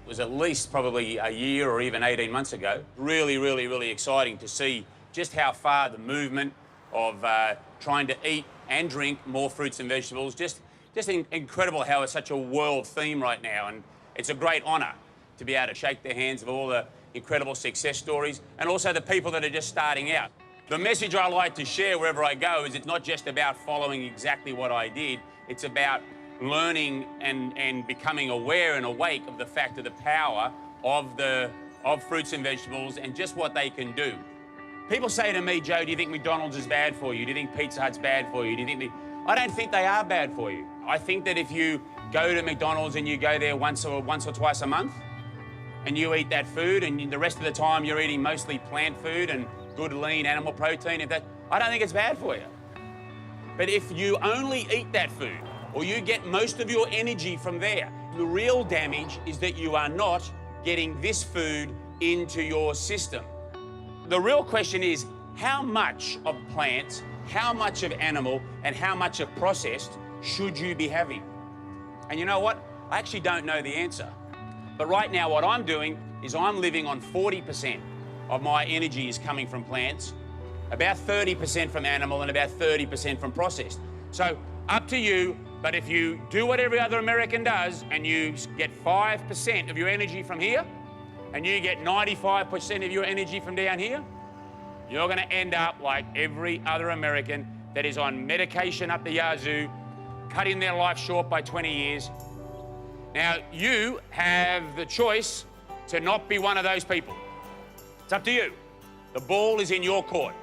was at least probably a year or even 18 months ago. Really, really, really exciting to see just how far the movement of trying to eat and drink more fruits and vegetables. Just incredible how it's such a world theme right now, and it's a great honour to be able to shake the hands of all the incredible success stories and also the people that are just starting out. The message I like to share wherever I go is it's not just about following exactly what I did, it's about learning and becoming aware and awake of the fact of the power of fruits and vegetables and just what they can do. People say to me, Joe, do you think McDonald's is bad for you? Do you think Pizza Hut's bad for you? I don't think they are bad for you. I think that if you go to McDonald's and you go there once or twice a month and you eat that food and the rest of the time you're eating mostly plant food and good lean animal protein, I don't think it's bad for you. But if you only eat that food or you get most of your energy from there, the real damage is that you are not getting this food into your system. The real question is how much of plants, how much of animal, and how much of processed should you be having? And you know what? I actually don't know the answer. But right now what I'm doing is I'm living on 40% of my energy is coming from plants, about 30% from animal, and about 30% from processed. So up to you, but if you do what every other American does and you get 5% of your energy from here and you get 95% of your energy from down here, you're gonna end up like every other American that is on medication up the yazoo, cutting their life short by 20 years. Now, you have the choice to not be one of those people. It's up to you. The ball is in your court.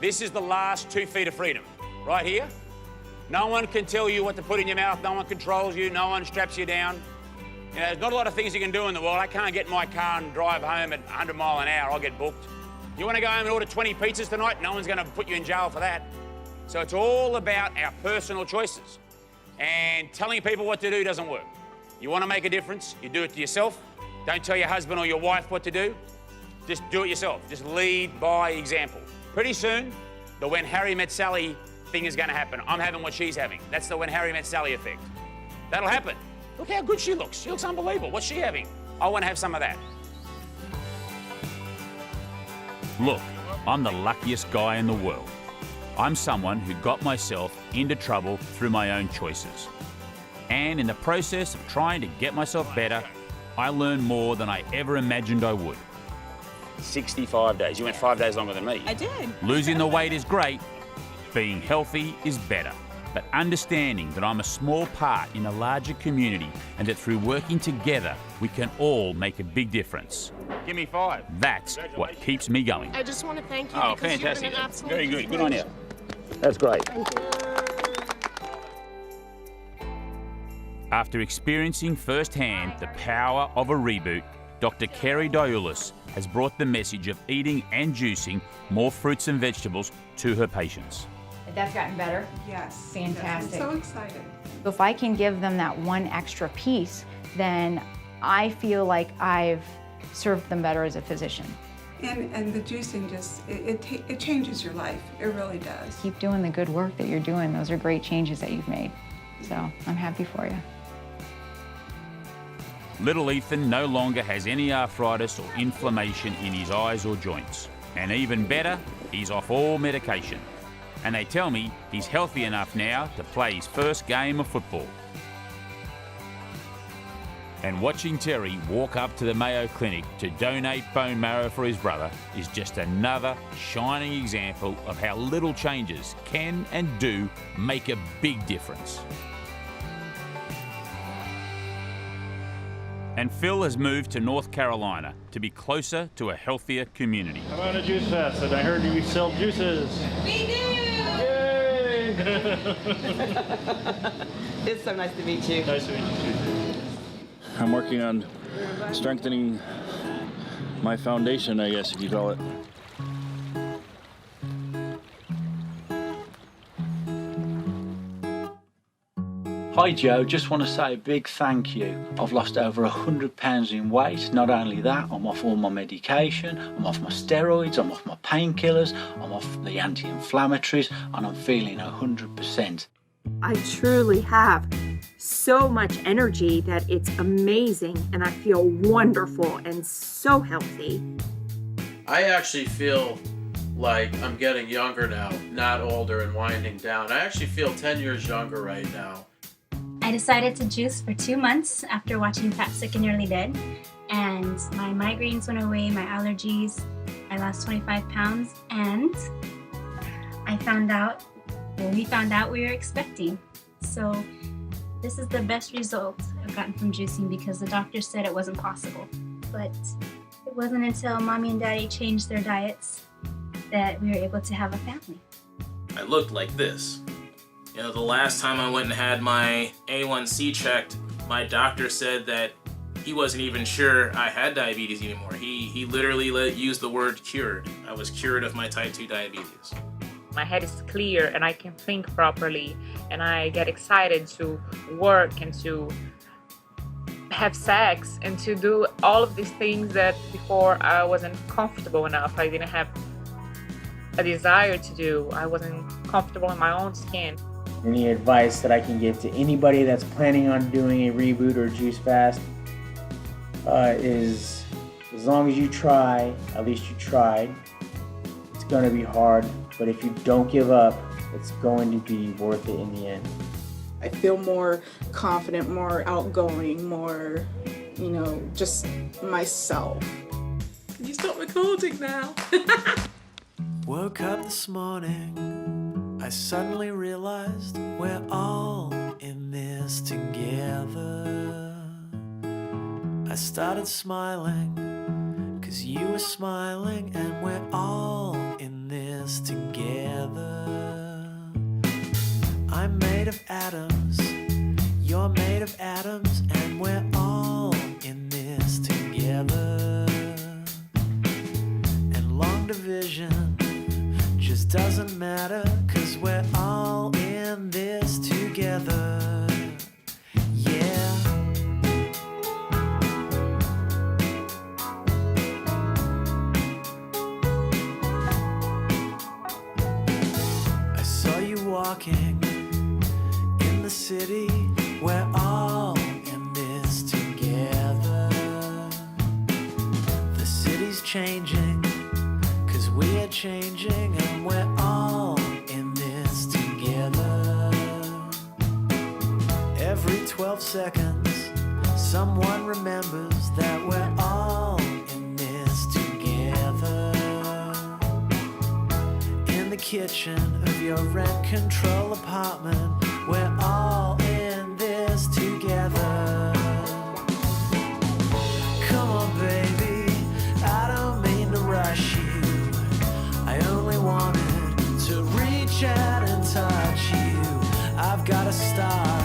This is the last 2 feet of freedom, right here. No one can tell you what to put in your mouth. No one controls you. No one straps you down. You know, there's not a lot of things you can do in the world. I can't get in my car and drive home at 100 miles an hour. I'll get booked. You want to go home and order 20 pizzas tonight? No one's going to put you in jail for that. So it's all about our personal choices. And telling people what to do doesn't work. You want to make a difference, you do it to yourself. Don't tell your husband or your wife what to do. Just do it yourself. Just lead by example. Pretty soon, the When Harry Met Sally thing is going to happen. I'm having what she's having. That's the When Harry Met Sally effect. That'll happen. Look how good she looks. She looks unbelievable. What's she having? I want to have some of that. Look, I'm the luckiest guy in the world. I'm someone who got myself into trouble through my own choices. And in the process of trying to get myself better, I learned more than I ever imagined I would. 65 days. You went 5 days longer than me. I did. Losing the weight is great. Being healthy is better. But understanding that I'm a small part in a larger community and that through working together, we can all make a big difference. Give me 5. That's what keeps me going. I just want to thank you Oh, because fantastic. you've been an absolute Very good. Good on you. That's great. After experiencing firsthand the power of a reboot, Dr. Kerry Diulis has brought the message of eating and juicing more fruits and vegetables to her patients. That's gotten better? Yes. Fantastic. I'm so excited. If I can give them that one extra piece, then I feel like I've served them better as a physician. And the juicing just, it changes your life. It really does. Keep doing the good work that you're doing. Those are great changes that you've made. So I'm happy for you. Little Ethan no longer has any arthritis or inflammation in his eyes or joints. And even better, he's off all medication. And they tell me he's healthy enough now to play his first game of football. And watching Terry walk up to the Mayo Clinic to donate bone marrow for his brother is just another shining example of how little changes can and do make a big difference. And Phil has moved to North Carolina to be closer to a healthier community. How about a juice fest? And I heard you sell juices. We do! Yay! It's so nice to meet you. Nice to meet you too. I'm working on strengthening my foundation, I guess, if you call it. Hi Joe, just want to say a big thank you. I've lost over 100 pounds in weight. Not only that, I'm off all my medication, I'm off my steroids, I'm off my painkillers, I'm off the anti-inflammatories, and I'm feeling 100%. I truly have so much energy that it's amazing, and I feel wonderful and so healthy. I actually feel like I'm getting younger now, not older and winding down. I actually feel 10 years younger right now. I decided to juice for 2 months after watching Fat, Sick, and Nearly Dead. And my migraines went away, my allergies. I lost 25 pounds, and we found out we were expecting. So this is the best result I've gotten from juicing because the doctor said it wasn't possible. But it wasn't until Mommy and Daddy changed their diets that we were able to have a family. I looked like this. You know, the last time I went and had my A1C checked, my doctor said that he wasn't even sure I had diabetes anymore. He literally used the word cured. I was cured of my type 2 diabetes. My head is clear and I can think properly, and I get excited to work and to have sex and to do all of these things that before I wasn't comfortable enough. I didn't have a desire to do. I wasn't comfortable in my own skin. Any advice that I can give to anybody that's planning on doing a reboot or juice fast is as long as you try, at least you tried. It's going to be hard, but if you don't give up, it's going to be worth it in the end. I feel more confident, more outgoing, more, just myself. Can you stop recording now? Woke up this morning, I suddenly realized we're all in this together. I started smiling, 'cause you were smiling, and we're all in this together. I'm made of atoms, you're made of atoms, and we're all in this together. And long division just doesn't matter, 'cause we're all in this together. Yeah. I saw you walking in the city, we're all in this together. The city's changing, 'cause we are changing, and we're all in this together. Every 12 seconds, someone remembers that we're all in this together. In the kitchen of your rent control apartment, we're all in this together. Come on, baby, I don't mean to rush you. I only wanted to reach out and touch you. I've got to start